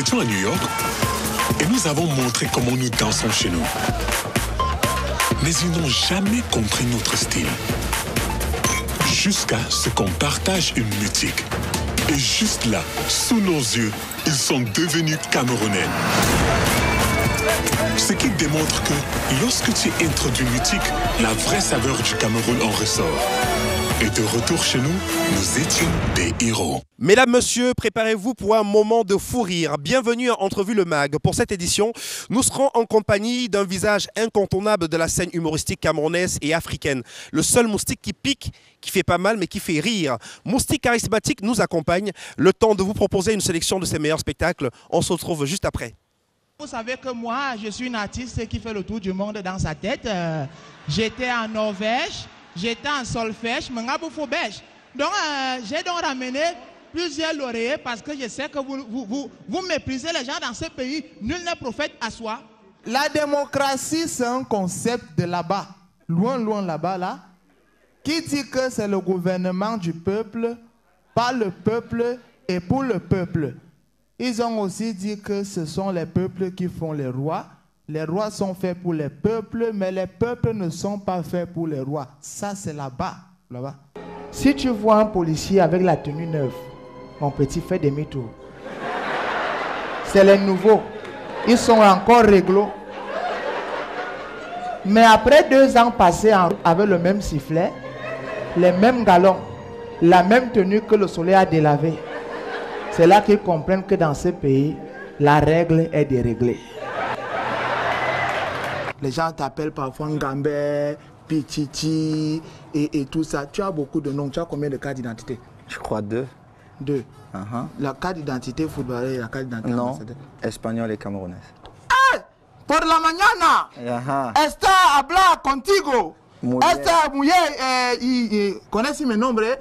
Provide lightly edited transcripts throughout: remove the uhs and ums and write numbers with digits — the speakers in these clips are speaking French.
étions à New York et nous avons montré comment nous dansons chez nous. Mais ils n'ont jamais compris notre style. Jusqu'à ce qu'on partage une musique. Et juste là, sous nos yeux, ils sont devenus Camerounais. Ce qui démontre que lorsque tu introduis une musique, la vraie saveur du Cameroun en ressort. Et de retour chez nous, nous étions des héros. Mesdames, Messieurs, préparez-vous pour un moment de fou rire. Bienvenue à Entrevue le Mag. Pour cette édition, nous serons en compagnie d'un visage incontournable de la scène humoristique camerounaise et africaine. Le seul moustique qui pique, qui fait pas mal, mais qui fait rire. Moustique charismatique nous accompagne. Le temps de vous proposer une sélection de ses meilleurs spectacles. On se retrouve juste après. Vous savez que moi, je suis une artiste qui fait le tour du monde dans sa tête. J'étais en Norvège, j'étais en solfège, donc j'ai donc ramené plusieurs lauréats parce que je sais que vous méprisez les gens dans ce pays. Nul n'est prophète à soi. La démocratie, c'est un concept de là-bas, loin là-bas, là, qui dit que c'est le gouvernement du peuple, par le peuple et pour le peuple. Ils ont aussi dit que ce sont les peuples qui font les rois. Les rois sont faits pour les peuples, mais les peuples ne sont pas faits pour les rois. Ça, c'est là-bas. Là-bas. Si tu vois un policier avec la tenue neuve, mon petit, fait demi-tour. C'est les nouveaux. Ils sont encore réglo. Mais après 2 ans passés avec le même sifflet, les mêmes galons, la même tenue que le soleil a délavé, c'est là qu'ils comprennent que dans ce pays, la règle est déréglée. Les gens t'appellent parfois Ngambé, Pichichi et tout ça. Tu as beaucoup de noms. Tu as combien de cartes d'identité? Je crois 2. 2. La carte d'identité footballeur et la carte d'identité ambassadeur? Espagnol et camerounaise. Hey! Por la mañana! Está habla contigo! Esta mujer y conoce mi nombre?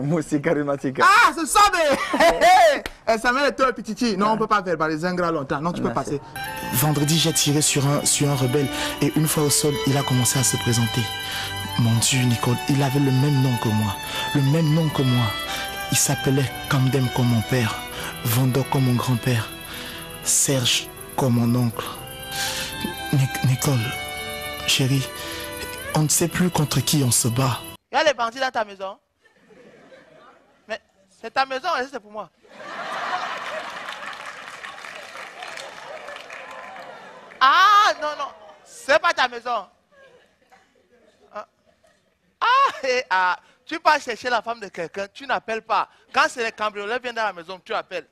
Moustique charismatique. Ah, c'est ça, mais ça met toi, petit. Non, on ne peut pas faire par les ingrats longtemps. Non, tu peux passer. Vendredi, j'ai tiré sur un rebelle. Et une fois au sol, il a commencé à se présenter. Mon Dieu, Nicole, il avait le même nom que moi. Le même nom que moi. Il s'appelait Kamdem comme mon père. Vendor comme mon grand-père. Serge comme mon oncle. Nicole, chérie, on ne sait plus contre qui on se bat. Il y a les bandits dans ta maison. Mais c'est ta maison, c'est pour moi. Ah, non, c'est pas ta maison. Tu pars chercher la femme de quelqu'un, tu n'appelles pas. Quand c'est les cambrioleurs viennent dans la maison, tu appelles.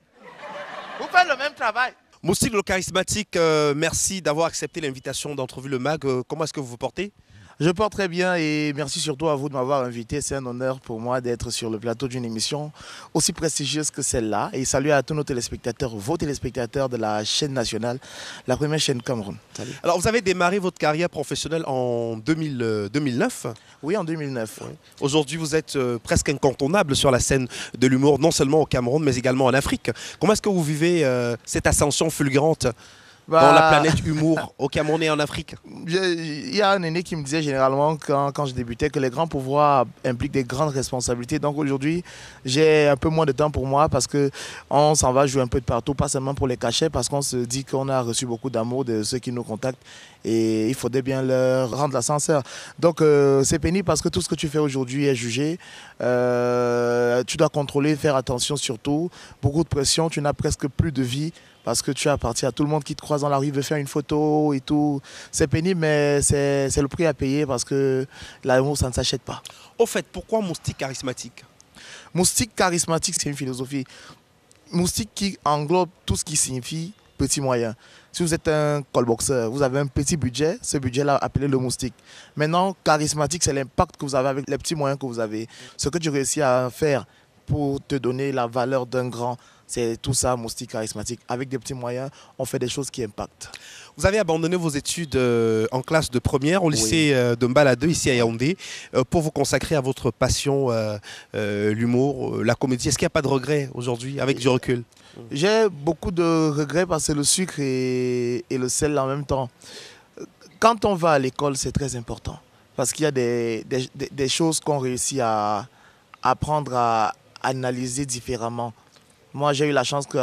Vous faites le même travail. Moustique le charismatique, merci d'avoir accepté l'invitation d'Entrevue le Mag. Comment est-ce que vous vous portez? Je porte très bien et merci surtout à vous de m'avoir invité. C'est un honneur pour moi d'être sur le plateau d'une émission aussi prestigieuse que celle-là. Et salut à tous nos téléspectateurs, vos téléspectateurs de la chaîne nationale, la première chaîne Cameroun. Salut. Alors vous avez démarré votre carrière professionnelle en 2009. Oui, en 2009. Oui. Aujourd'hui, vous êtes presque incontournable sur la scène de l'humour, non seulement au Cameroun, mais également en Afrique. Comment est-ce que vous vivez cette ascension fulgurante dans la planète humour au Cameroun et en Afrique? Il y a un aîné qui me disait généralement quand je débutais que les grands pouvoirs impliquent des grandes responsabilités. Donc aujourd'hui, j'ai un peu moins de temps pour moi parce qu'on s'en va jouer un peu de partout, pas seulement pour les cachets, parce qu'on se dit qu'on a reçu beaucoup d'amour de ceux qui nous contactent et il faudrait bien leur rendre l'ascenseur. Donc c'est pénible parce que tout ce que tu fais aujourd'hui est jugé. Tu dois contrôler, faire attention surtout. Beaucoup de pression, tu n'as presque plus de vie. Parce que tu appartiens à tout le monde qui te croise dans la rue, veut faire une photo et tout. C'est pénible, mais c'est le prix à payer parce que l'amour, ça ne s'achète pas. Au fait, pourquoi moustique charismatique? Moustique charismatique, c'est une philosophie. Moustique qui englobe tout ce qui signifie petit moyen. Si vous êtes un callboxer, vous avez un petit budget, ce budget-là, appelez le moustique. Maintenant, charismatique, c'est l'impact que vous avez avec les petits moyens que vous avez. Ce que tu réussis à faire pour te donner la valeur d'un grand. C'est tout ça, moustique charismatique. Avec des petits moyens, on fait des choses qui impactent. Vous avez abandonné vos études en classe de première au lycée de Mbala 2, ici à Yaoundé, pour vous consacrer à votre passion, l'humour, la comédie. Est-ce qu'il n'y a pas de regrets aujourd'hui, avec du recul? J'ai beaucoup de regrets parce que le sucre et le sel en même temps. Quand on va à l'école, c'est très important. Parce qu'il y a des choses qu'on réussit à apprendre à analyser différemment. Moi, j'ai eu la chance que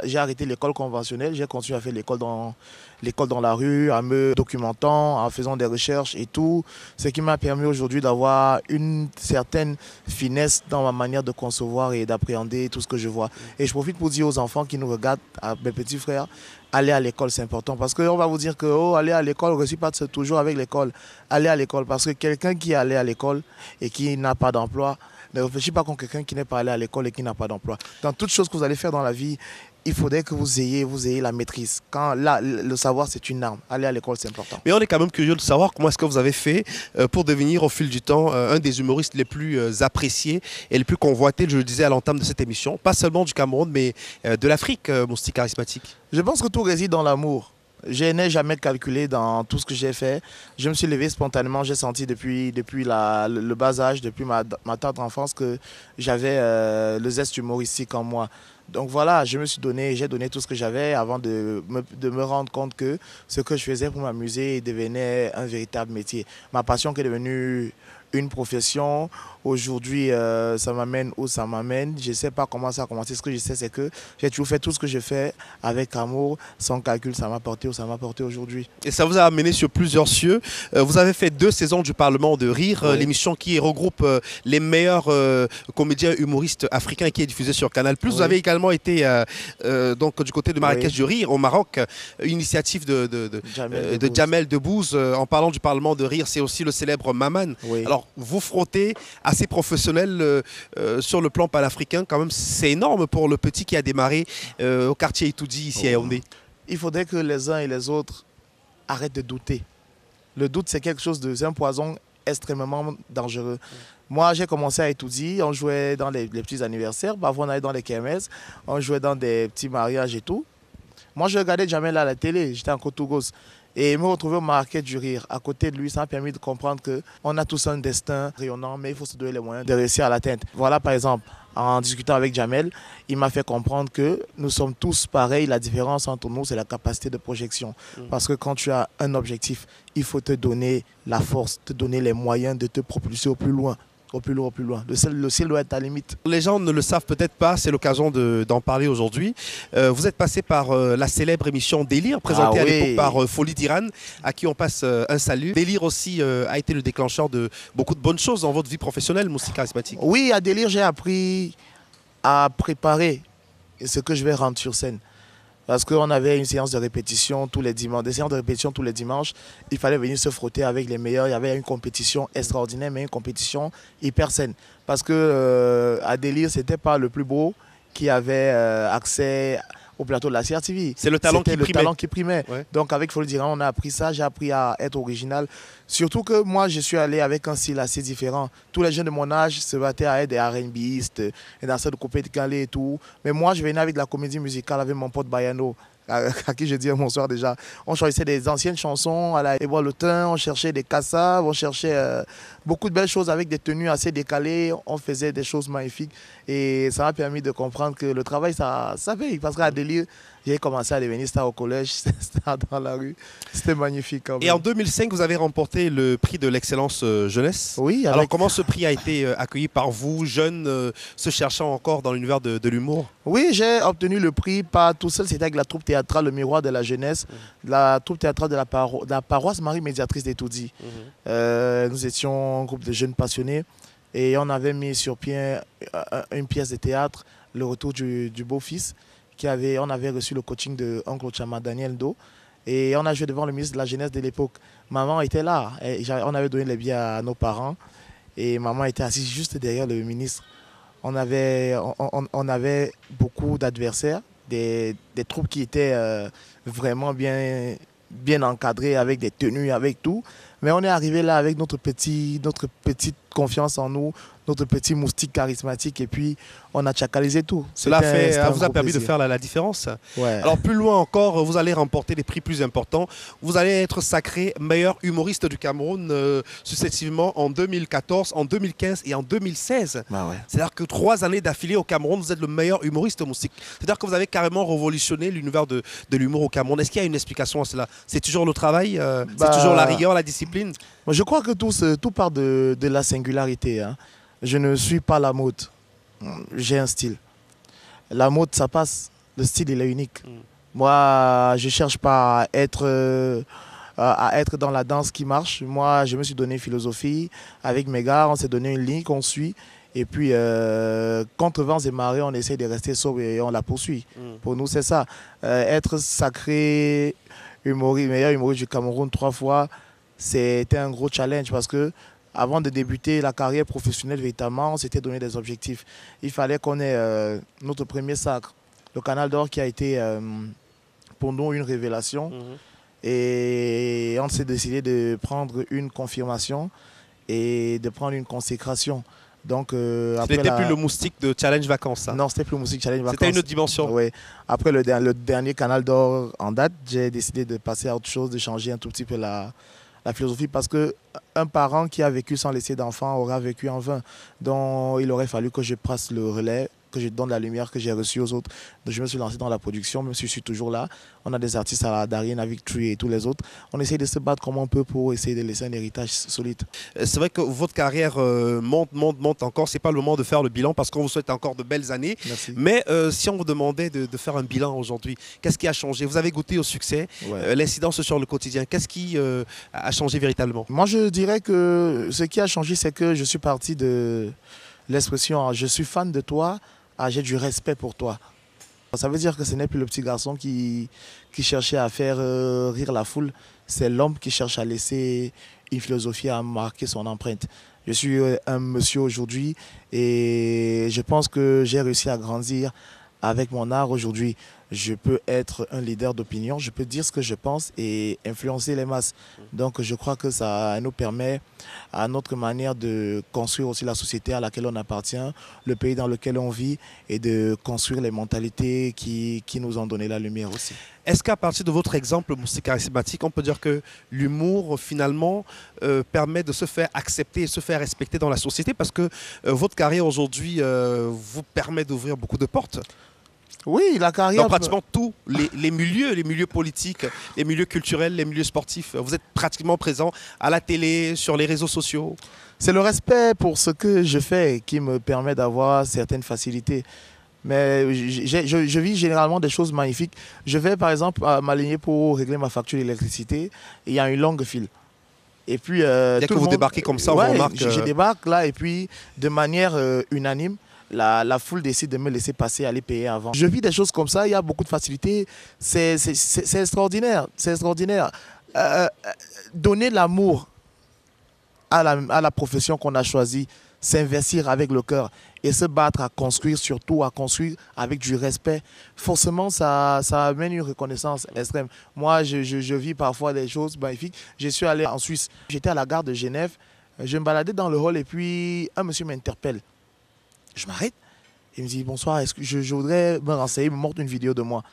j'ai arrêté l'école conventionnelle, j'ai continué à faire l'école dans la rue, en me documentant, en faisant des recherches et tout, ce qui m'a permis aujourd'hui d'avoir une certaine finesse dans ma manière de concevoir et d'appréhender tout ce que je vois. Et je profite pour dire aux enfants qui nous regardent, à mes petits frères, aller à l'école, c'est important. Parce qu'on va vous dire que aller à l'école, on ne réussit pas toujours avec l'école. Aller à l'école, parce que quelqu'un qui est allé à l'école et qui n'a pas d'emploi, ne réfléchis pas comme quelqu'un qui n'est pas allé à l'école et qui n'a pas d'emploi. Dans toute chose que vous allez faire dans la vie, il faudrait que vous ayez la maîtrise. Quand là, le savoir, c'est une arme. Aller à l'école, c'est important. Mais on est quand même curieux de savoir comment est-ce que vous avez fait pour devenir au fil du temps un des humoristes les plus appréciés et les plus convoités, je le disais à l'entame de cette émission, pas seulement du Cameroun, mais de l'Afrique, Mousty Charismatique. Je pense que tout réside dans l'amour. Je n'ai jamais calculé dans tout ce que j'ai fait. Je me suis levé spontanément. J'ai senti depuis le bas âge, depuis ma tendre enfance, que j'avais le zeste humoristique en moi. Donc voilà, j'ai donné tout ce que j'avais avant de me rendre compte que ce que je faisais pour m'amuser devenait un véritable métier. Ma passion qui est devenue une profession. Aujourd'hui, ça m'amène où ça m'amène. Je ne sais pas comment ça a commencé. Ce que je sais, c'est que j'ai toujours fait tout ce que je fais avec amour, sans calcul. Ça m'a porté où ça m'a porté aujourd'hui. Et ça vous a amené sur plusieurs cieux. Vous avez fait 2 saisons du Parlement de Rire, oui. L'émission qui regroupe les meilleurs comédiens humoristes africains qui est diffusée sur Canal+. Oui. Vous avez également été donc, du côté de Marrakech du Rire, au Maroc, initiative de Jamel Debbouze. En parlant du Parlement de Rire, c'est aussi le célèbre Maman. Oui. Alors, vous frottez assez professionnel sur le plan panafricain, quand même, c'est énorme pour le petit qui a démarré au quartier Itoudi, ici à Yaoundé. Il faudrait que les uns et les autres arrêtent de douter. Le doute, c'est quelque chose c'est un poison extrêmement dangereux. Moi, j'ai commencé à Itoudi, on jouait dans les petits anniversaires, parfois on allait dans les kermesses, on jouait dans des petits mariages et tout. Moi, je regardais Jamel à la télé, j'étais en Côte-Tougos. Et me retrouver au Marrakech du Rire, à côté de lui, ça m'a permis de comprendre qu'on a tous un destin rayonnant, mais il faut se donner les moyens de réussir à l'atteindre. Voilà, par exemple, en discutant avec Jamel, il m'a fait comprendre que nous sommes tous pareils. La différence entre nous, c'est la capacité de projection. Parce que quand tu as un objectif, il faut te donner la force, te donner les moyens de te propulser au plus loin. Au plus loin, au plus loin. Le ciel doit être ta limite. Les gens ne le savent peut-être pas, c'est l'occasion d'en parler aujourd'hui. Vous êtes passé par la célèbre émission Délire, présentée à l'époque par Folie d'Iran, à qui on passe un salut. Délire aussi a été le déclencheur de beaucoup de bonnes choses dans votre vie professionnelle, Mousty Charismatique. Oui, à Délire, j'ai appris à préparer ce que je vais rendre sur scène. Parce qu'on avait une séance de répétition tous les dimanches, des séances de répétition tous les dimanches. Il fallait venir se frotter avec les meilleurs. Il y avait une compétition extraordinaire, mais une compétition hyper saine. Parce que à Délire, c'était pas le plus beau qui avait accès au plateau de la CRTV. C'est le talent qui primait. C'était le talent qui primait. Ouais. Donc avec Folie d'Iran, on a appris ça. J'ai appris à être original. Surtout que moi, je suis allé avec un style assez différent. Tous les jeunes de mon âge se battaient à être des R&Bistes, des danseurs de coupé de calais et tout. Mais moi, je venais avec de la comédie musicale avec mon pote Bayano, à qui je dis bonsoir déjà. On choisissait des anciennes chansons à la Éboire le Thym, on cherchait des cassaves, on cherchait beaucoup de belles choses avec des tenues assez décalées. On faisait des choses magnifiques et ça m'a permis de comprendre que le travail, ça paye. Parce qu'à Délire, j'ai commencé à devenir star au collège, star dans la rue. C'était magnifique quand même. Et en 2005, vous avez remporté le prix de l'excellence jeunesse. Oui. Alors comment ce prix a été accueilli par vous, jeunes, se cherchant encore dans l'univers de l'humour? Oui, j'ai obtenu le prix pas tout seul, c'était avec la troupe théâtrale Le Miroir de la Jeunesse, la troupe théâtrale de la paroisse Marie Médiatrice d'Etoudi. Nous étions un groupe de jeunes passionnés et on avait mis sur pied une pièce de théâtre, Le Retour du Beau-Fils. On avait reçu le coaching de Oncle Chama Daniel Do et on a joué devant le ministre de la Jeunesse de l'époque. Maman était là, on avait donné les billets à nos parents et maman était assise juste derrière le ministre. On avait beaucoup d'adversaires, des troupes qui étaient vraiment bien encadrées avec des tenues, avec tout. Mais on est arrivé là avec notre petite confiance en nous, notre petit moustique charismatique et puis on a tchakalisé tout. Cela vous a permis de faire la différence. Ouais. Alors plus loin encore, vous allez remporter des prix plus importants. Vous allez être sacré meilleur humoriste du Cameroun successivement en 2014, en 2015 et en 2016. Bah ouais. C'est-à-dire que 3 années d'affilée au Cameroun, vous êtes le meilleur humoriste moustique. C'est-à-dire que vous avez carrément révolutionné l'univers de l'humour au Cameroun. Est-ce qu'il y a une explication à cela? C'est toujours le travail, c'est toujours la rigueur, la discipline? Je crois que tout part de la singularité. Hein. Je ne suis pas la mode. J'ai un style. La mode, ça passe. Le style, il est unique. Moi, je ne cherche pas à être dans la danse qui marche. Moi, je me suis donné une philosophie. Avec mes gars, on s'est donné une ligne qu'on suit. Et puis, contre vents et marées, on essaie de rester sobre et on la poursuit. Pour nous, c'est ça. Être sacré meilleur humoriste du Cameroun 3 fois, c'était un gros challenge parce que avant de débuter la carrière professionnelle, véritablement, on s'était donné des objectifs. Il fallait qu'on ait notre premier sacre, le Canal d'Or, qui a été pour nous une révélation. Et on s'est décidé de prendre une confirmation et de prendre une consécration. Donc, ce n'était plus le moustique de Challenge Vacances. Ça. Non, c'était plus le moustique Challenge Vacances. C'était une autre dimension. Oui. Après le dernier Canal d'Or en date, j'ai décidé de passer à autre chose, de changer un tout petit peu la philosophie parce qu'un parent qui a vécu sans laisser d'enfant aura vécu en vain. Donc, il aurait fallu que je passe le relais, que je donne la lumière que j'ai reçue aux autres. Donc, je me suis lancé dans la production, même si je suis toujours là. On a des artistes à la Darien, à Victory et tous les autres. On essaie de se battre comme on peut pour essayer de laisser un héritage solide. C'est vrai que votre carrière monte encore. Ce n'est pas le moment de faire le bilan parce qu'on vous souhaite encore de belles années. Merci. Mais si on vous demandait de faire un bilan aujourd'hui, qu'est-ce qui a changé? Vous avez goûté au succès, l'incidence sur le quotidien. Qu'est-ce qui a changé véritablement? Moi, je dirais que ce qui a changé, c'est que je suis parti de l'expression « je suis fan de toi » à « j'ai du respect pour toi ». Ça veut dire que ce n'est plus le petit garçon qui cherchait à faire rire la foule, c'est l'homme qui cherche à laisser une philosophie, à marquer son empreinte. Je suis un monsieur aujourd'hui et je pense que j'ai réussi à grandir avec mon art aujourd'hui. Je peux être un leader d'opinion, je peux dire ce que je pense et influencer les masses. Donc je crois que ça nous permet à notre manière de construire aussi la société à laquelle on appartient, le pays dans lequel on vit et de construire les mentalités qui nous ont donné la lumière aussi. Est-ce qu'à partir de votre exemple moustique charismatique, on peut dire que l'humour finalement permet de se faire accepter et se faire respecter dans la société parce que votre carrière aujourd'hui vous permet d'ouvrir beaucoup de portes? Oui, la carrière... Dans pratiquement tous les milieux politiques, les milieux culturels, les milieux sportifs. Vous êtes pratiquement présent à la télé, sur les réseaux sociaux. C'est le respect pour ce que je fais qui me permet d'avoir certaines facilités. Mais je vis généralement des choses magnifiques. Je vais par exemple m'aligner pour régler ma facture d'électricité. Il y a une longue file. Et puis, dès que vous débarquez comme ça, on remarque... Je débarque là et puis de manière unanime, la foule décide de me laisser passer, aller payer avant. Je vis des choses comme ça, il y a beaucoup de facilité. C'est extraordinaire. C'est extraordinaire. Donner l'amour à la profession qu'on a choisie, s'investir avec le cœur et se battre à construire, surtout à construire avec du respect, forcément ça amène une reconnaissance extrême. Moi, je vis parfois des choses magnifiques. Je suis allé en Suisse, j'étais à la gare de Genève, je me baladais dans le hall et puis un monsieur m'interpelle. Je m'arrête, il me dit bonsoir, est-ce que je voudrais me renseigner, il me montre une vidéo de moi.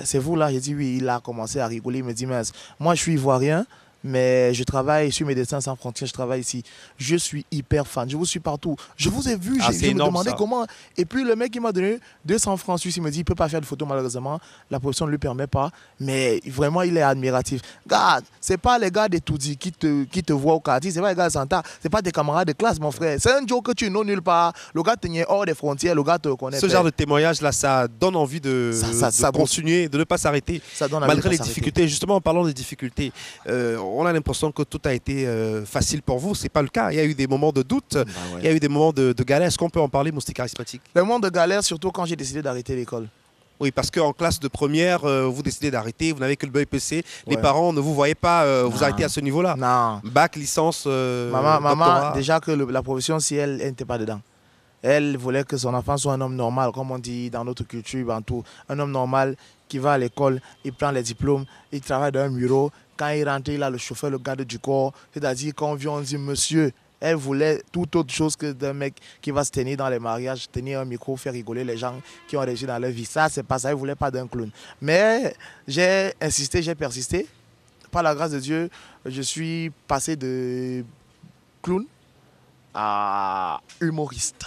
C'est vous là? J'ai dit oui, il a commencé à rigoler, il me dit mince, moi je suis ivoirien, mais je travaille sur Médecins Sans Frontières, je travaille ici. Je suis hyper fan, je vous suis partout. Je vous ai vu, je me demandais comment. Et puis le mec, il m'a donné 200 francs suisses, il me dit, il ne peut pas faire de photos malheureusement, la profession ne lui permet pas, mais vraiment, il est admiratif. Regarde, ce n'est pas les gars des Toudi qui te voient au quartier, ce n'est pas les gars de Santa, ce n'est pas des camarades de classe, mon frère. C'est un joke que tu n'as nulle part. Le gars te tient hors des frontières, le gars te connaît. Ce genre de témoignage-là, ça donne envie de continuer, de ne pas s'arrêter, malgré les difficultés. Justement, en parlant des difficultés, on a l'impression que tout a été facile pour vous. Ce n'est pas le cas. Il y a eu des moments de doute, il y a eu des moments de galère. Est-ce qu'on peut en parler, moustique charismatique? Les moments de galère, surtout quand j'ai décidé d'arrêter l'école. Oui, parce qu'en classe de première, vous décidez d'arrêter, vous n'avez que le BEPC. Les parents ne vous voyaient pas vous arrêter à ce niveau-là. Non. Bac, licence, maman, déjà que la profession, si elle n'était pas dedans. Elle voulait que son enfant soit un homme normal, comme on dit dans notre culture, bantou. Un homme normal qui va à l'école, il prend les diplômes, il travaille dans un bureau. Quand il rentre, il a le chauffeur, le garde du corps. C'est-à-dire quand on vient, on dit monsieur. Elle voulait tout autre chose que d'un mec qui va se tenir dans les mariages, tenir un micro, faire rigoler les gens qui ont réussi dans leur vie. Ça, c'est pas ça. Elle ne voulait pas d'un clown. Mais j'ai insisté, j'ai persisté. Par la grâce de Dieu, je suis passé de clown à humoriste.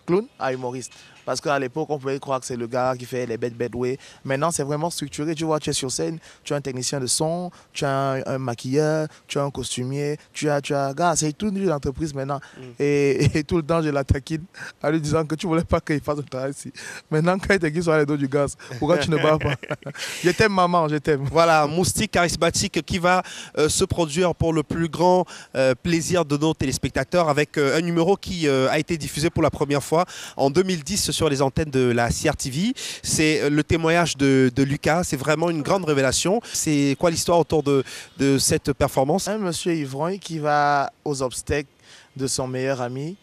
Clown à humoriste. Parce qu'à l'époque, on pouvait croire que c'est le gars qui fait les bad way. Maintenant, c'est vraiment structuré. Tu vois, tu es sur scène, tu as un technicien de son, tu as un maquilleur, tu as un costumier, tu as gars, c'est tout une entreprise maintenant. Et tout le temps, je la taquine en lui disant que tu voulais pas qu'il fasse le travail ici. Maintenant, quand il te dit sur les dos du gaz, pourquoi tu ne bats pas? Je t'aime, maman, je t'aime. Voilà, Moustique charismatique qui va se produire pour le plus grand plaisir de nos téléspectateurs avec un numéro qui a été diffusé pour la première fois en 2010 sur les antennes de la CRTV. C'est le témoignage de Lucas. C'est vraiment une grande révélation. C'est quoi l'histoire autour de cette performance? Un monsieur ivrogne qui va aux obstacles de son meilleur ami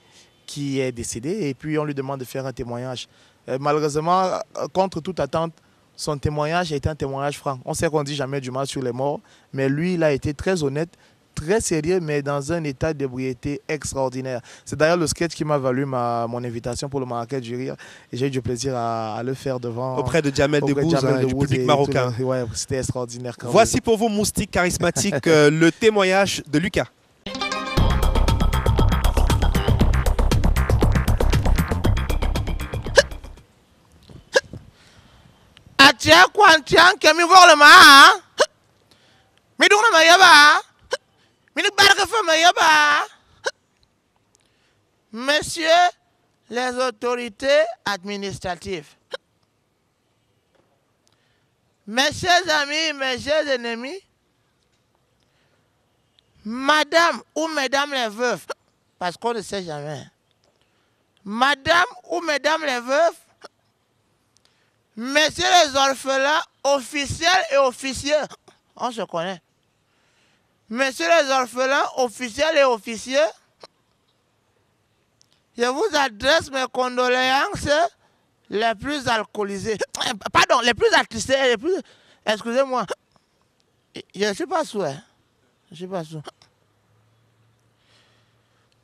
qui est décédé et puis on lui demande de faire un témoignage. Malheureusement, contre toute attente, son témoignage a été un témoignage franc. On sait qu'on ne dit jamais du mal sur les morts, mais lui, il a été très honnête, très sérieux, mais dans un état d'ébriété extraordinaire. C'est d'ailleurs le sketch qui m'a valu mon invitation pour le Marrakech du Rire. Et j'ai eu du plaisir à le faire devant... Auprès de Jamel Debbouze, du public marocain. Ouais, c'était extraordinaire. Voici pour vous, Moustique charismatique, le témoignage de Lucas. Atia kwantian kemi volema mi dungna ma yaba mi ni barka fa ma yaba. Messieurs les autorités administratives, mes chers amis, mes chers ennemis, madame ou mesdames les veuves, parce qu'on ne sait jamais, madame ou mesdames les veuves, messieurs les orphelins, officiels et officieux, on se connaît. Messieurs les orphelins, officiels et officieux, je vous adresse mes condoléances les plus alcoolisées. Pardon, les plus attristés, les plus... Excusez-moi. Je ne suis pas sous. Je suis pas sous.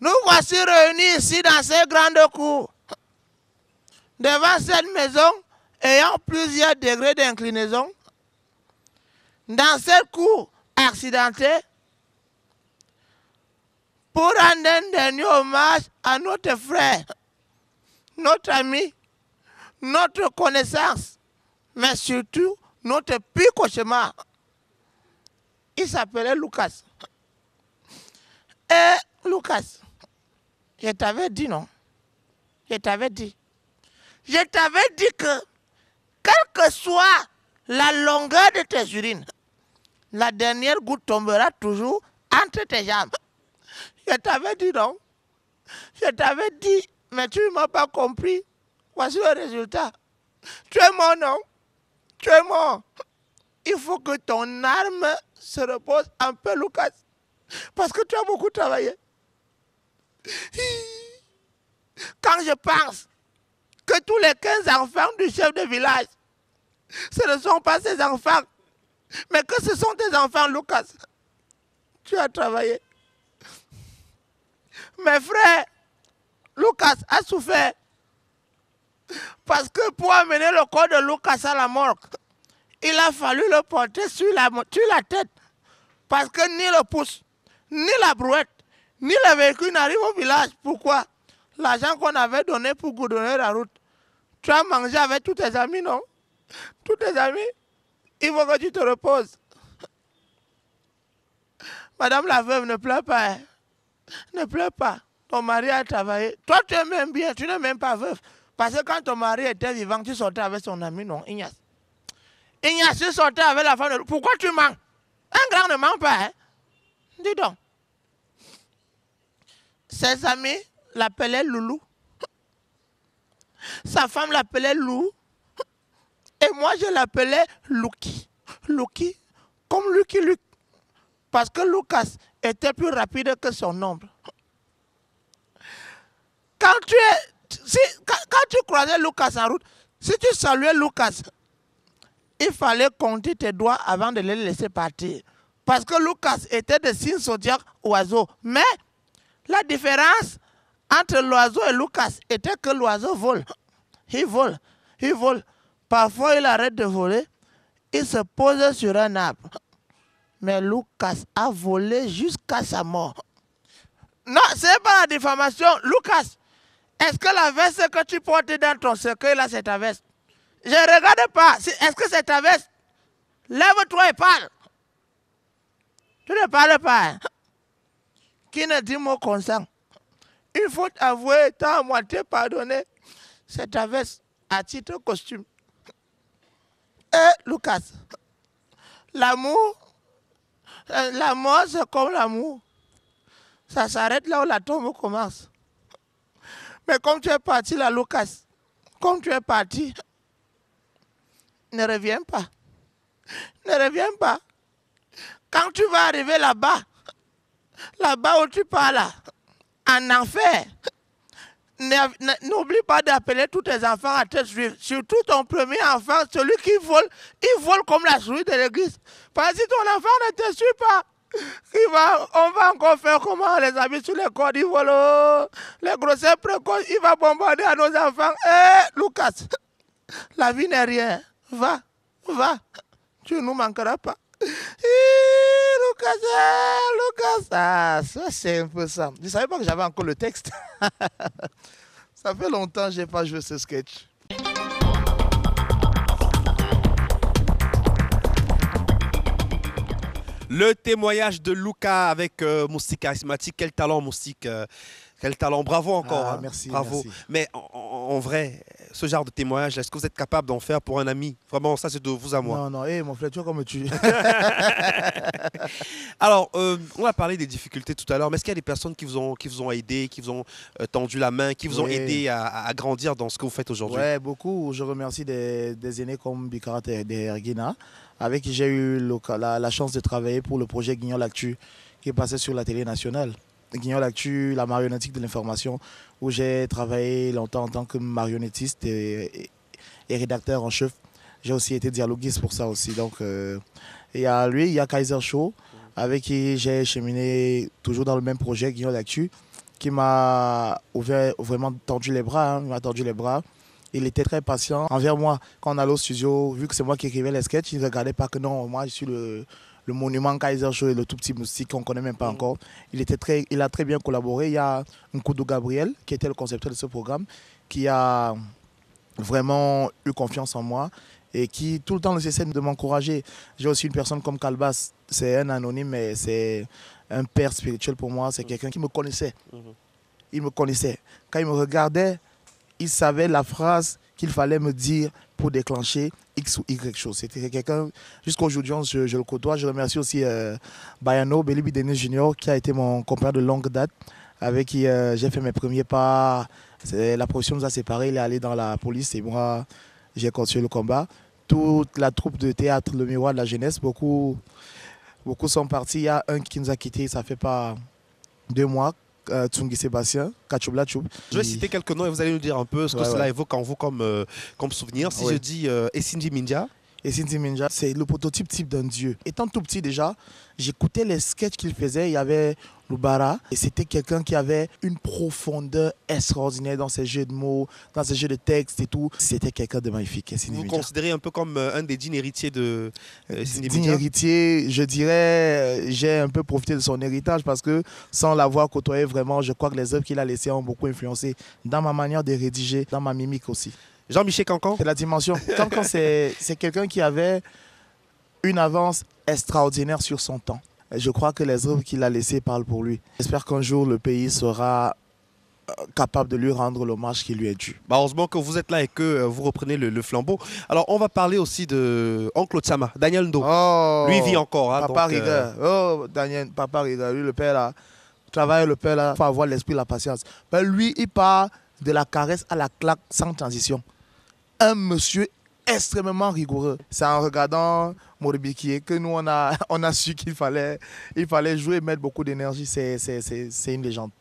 Nous voici réunis ici dans ces grandes cours, devant cette maison ayant plusieurs degrés d'inclinaison, dans cette cour accidentée, pour rendre un dernier hommage à notre frère, notre ami, notre connaissance, mais surtout notre pire cauchemar. Il s'appelait Lucas. Et Lucas, je t'avais dit non. Je t'avais dit. Je t'avais dit que, quelle que soit la longueur de tes urines, la dernière goutte tombera toujours entre tes jambes. Je t'avais dit non. Je t'avais dit, mais tu ne m'as pas compris. Voici le résultat. Tu es mort, non? Tu es mort. Il faut que ton âme se repose un peu, Lucas. Parce que tu as beaucoup travaillé. Quand je pense que tous les 15 enfants du chef de village, ce ne sont pas ses enfants, mais que ce sont tes enfants, Lucas. Tu as travaillé. Mes frères, Lucas a souffert. Parce que pour amener le corps de Lucas à la morgue, il a fallu le porter sur la tête. Parce que ni le pouce, ni la brouette, ni le véhicule n'arrivent au village. Pourquoi? L'argent qu'on avait donné pour goudronner la route, tu as mangé avec tous tes amis, non? Tous tes amis, il faut que tu te reposes. Madame la veuve, ne pleure pas. Hein? Ne pleure pas. Ton mari a travaillé. Toi, tu m'aimes bien, tu n'es même pas veuve. Parce que quand ton mari était vivant, tu sortais avec son ami, non, Ignace. Ignace, tu sortais avec la femme de... Pourquoi tu mens? Un grand ne ment pas, hein? Dis donc. Ses amis l'appelaient Loulou. Sa femme l'appelait Lou. Et moi, je l'appelais Lucky. Lucky, comme Lucky Luke. Parce que Lucas était plus rapide que son ombre. Quand tu croisais Lucas en route, si tu saluais Lucas, il fallait compter tes doigts avant de les laisser partir. Parce que Lucas était de signe zodiaque oiseau. Mais la différence entre l'oiseau et Lucas était que l'oiseau vole. Il vole. Il vole. Parfois, il arrête de voler. Il se pose sur un arbre. Mais Lucas a volé jusqu'à sa mort. Non, ce n'est pas la diffamation. Lucas est-ce que la veste que tu portes dans ton cercueil, là, c'est ta veste? Je ne regarde pas. Est-ce que c'est ta veste? Lève-toi et parle. Tu ne parles pas. Hein? Qui ne dit mot consent? Il faut avouer, tant à moitié pardonné. C'est ta veste à titre costume. Et Lucas, l'amour, la mort c'est comme l'amour. Ça s'arrête là où la tombe commence. Mais comme tu es parti là, Lucas, comme tu es parti, ne reviens pas. Ne reviens pas. Quand tu vas arriver là-bas, là-bas où tu pars là, en enfer, n'oublie pas d'appeler tous tes enfants à te suivre. Surtout ton premier enfant, celui qui vole, il vole comme la souris de l'église. Parce que si ton enfant ne te suit pas, on va encore faire comment les habits sur les cordes, ils volent, les grossesses précoces, il va bombarder à nos enfants. Lucas, la vie n'est rien. Va, tu ne nous manqueras pas. Lucas, ça c'est un peu ça. Je ne savais pas que j'avais encore le texte. Ça fait longtemps que je n'ai pas joué ce sketch. Le témoignage de Luca avec Moustique charismatique. Quel talent, Moustique. Quel talent. Bravo encore. Hein. Merci. Bravo. Merci. Mais en vrai, ce genre de témoignage, est-ce que vous êtes capable d'en faire pour un ami? Vraiment, ça, c'est de vous à moi. Non, mon frère, tu vois comme tu... Alors, on a parlé des difficultés tout à l'heure, mais est-ce qu'il y a des personnes qui vous ont aidé, qui vous ont tendu la main, qui vous ont aidé à grandir dans ce que vous faites aujourd'hui? Oui, beaucoup. Je remercie des aînés comme Bikarat et Erguina, avec qui j'ai eu la chance de travailler pour le projet Guignol Actu, qui est passé sur la télé nationale. Guignol Actu, la marionnettique de l'information, où j'ai travaillé longtemps en tant que marionnettiste et rédacteur en chef. J'ai aussi été dialoguiste pour ça aussi. Donc, il y a lui, il y a Kaiser Show, avec qui j'ai cheminé toujours dans le même projet, Guignol Actu, qui m'a vraiment tendu les bras. Hein, il m'a tendu les bras. Il était très patient envers moi. Quand on allait au studio, vu que c'est moi qui écrivais les sketchs, il ne regardait pas que non, moi je suis le monument Kaiser Show et le tout petit Moustique qu'on ne connaît même pas encore. Il a très bien collaboré. Il y a Nkoudou Gabriel, qui était le concepteur de ce programme, qui a vraiment eu confiance en moi et qui tout le temps essaie de m'encourager. J'ai aussi une personne comme Kalbas, c'est un anonyme, mais c'est un père spirituel pour moi. C'est quelqu'un qui me connaissait. Il me connaissait. Quand il me regardait, il savait la phrase qu'il fallait me dire pour déclencher X ou Y chose. C'était quelqu'un, jusqu'à aujourd'hui, je le côtoie. Je remercie aussi Bayano, Belibi Denis Junior, qui a été mon compagnon de longue date, avec qui j'ai fait mes premiers pas. La profession nous a séparés, il est allé dans la police et moi, j'ai continué le combat. Toute la troupe de théâtre, le Miroir de la jeunesse, beaucoup sont partis. Il y a un qui nous a quittés, ça fait pas 2 mois. Tsungi Sébastien, Kachubla Chub. Je vais citer quelques noms et vous allez nous dire un peu ce que cela évoque en vous comme souvenir. Si je dis Essindi Minja. Essindi Minja, c'est le prototype type d'un dieu. Étant tout petit déjà, j'écoutais les sketchs qu'il faisait. Il y avait Loubara et c'était quelqu'un qui avait une profondeur extraordinaire dans ses jeux de mots, dans ses jeux de texte et tout. C'était quelqu'un de magnifique. Vous vous considérez un peu comme un des dignes héritiers de Essindi Minja? Digne héritier, je dirais, j'ai un peu profité de son héritage parce que sans l'avoir côtoyé vraiment, je crois que les œuvres qu'il a laissées ont beaucoup influencé dans ma manière de rédiger, dans ma mimique aussi. Jean-Michel Cancan? C'est la dimension. Cancan, c'est quelqu'un qui avait une avance extraordinaire sur son temps. Et je crois que les œuvres qu'il a laissées parlent pour lui. J'espère qu'un jour, le pays sera capable de lui rendre l'hommage qui lui est dû. Heureusement que vous êtes là et que vous reprenez le flambeau. Alors, on va parler aussi de Oncle Tsama, Daniel Ndo. Oh, lui, il vit encore. Hein, Papa Riga. Oh, Daniel, Papa Riga. Lui, le père là, travaille le père là, il faut avoir l'esprit, la patience. Mais lui, il part de la caresse à la claque sans transition. Un monsieur extrêmement rigoureux. C'est en regardant Moribikie que nous, on a su qu'il fallait jouer et mettre beaucoup d'énergie. C'est une légende.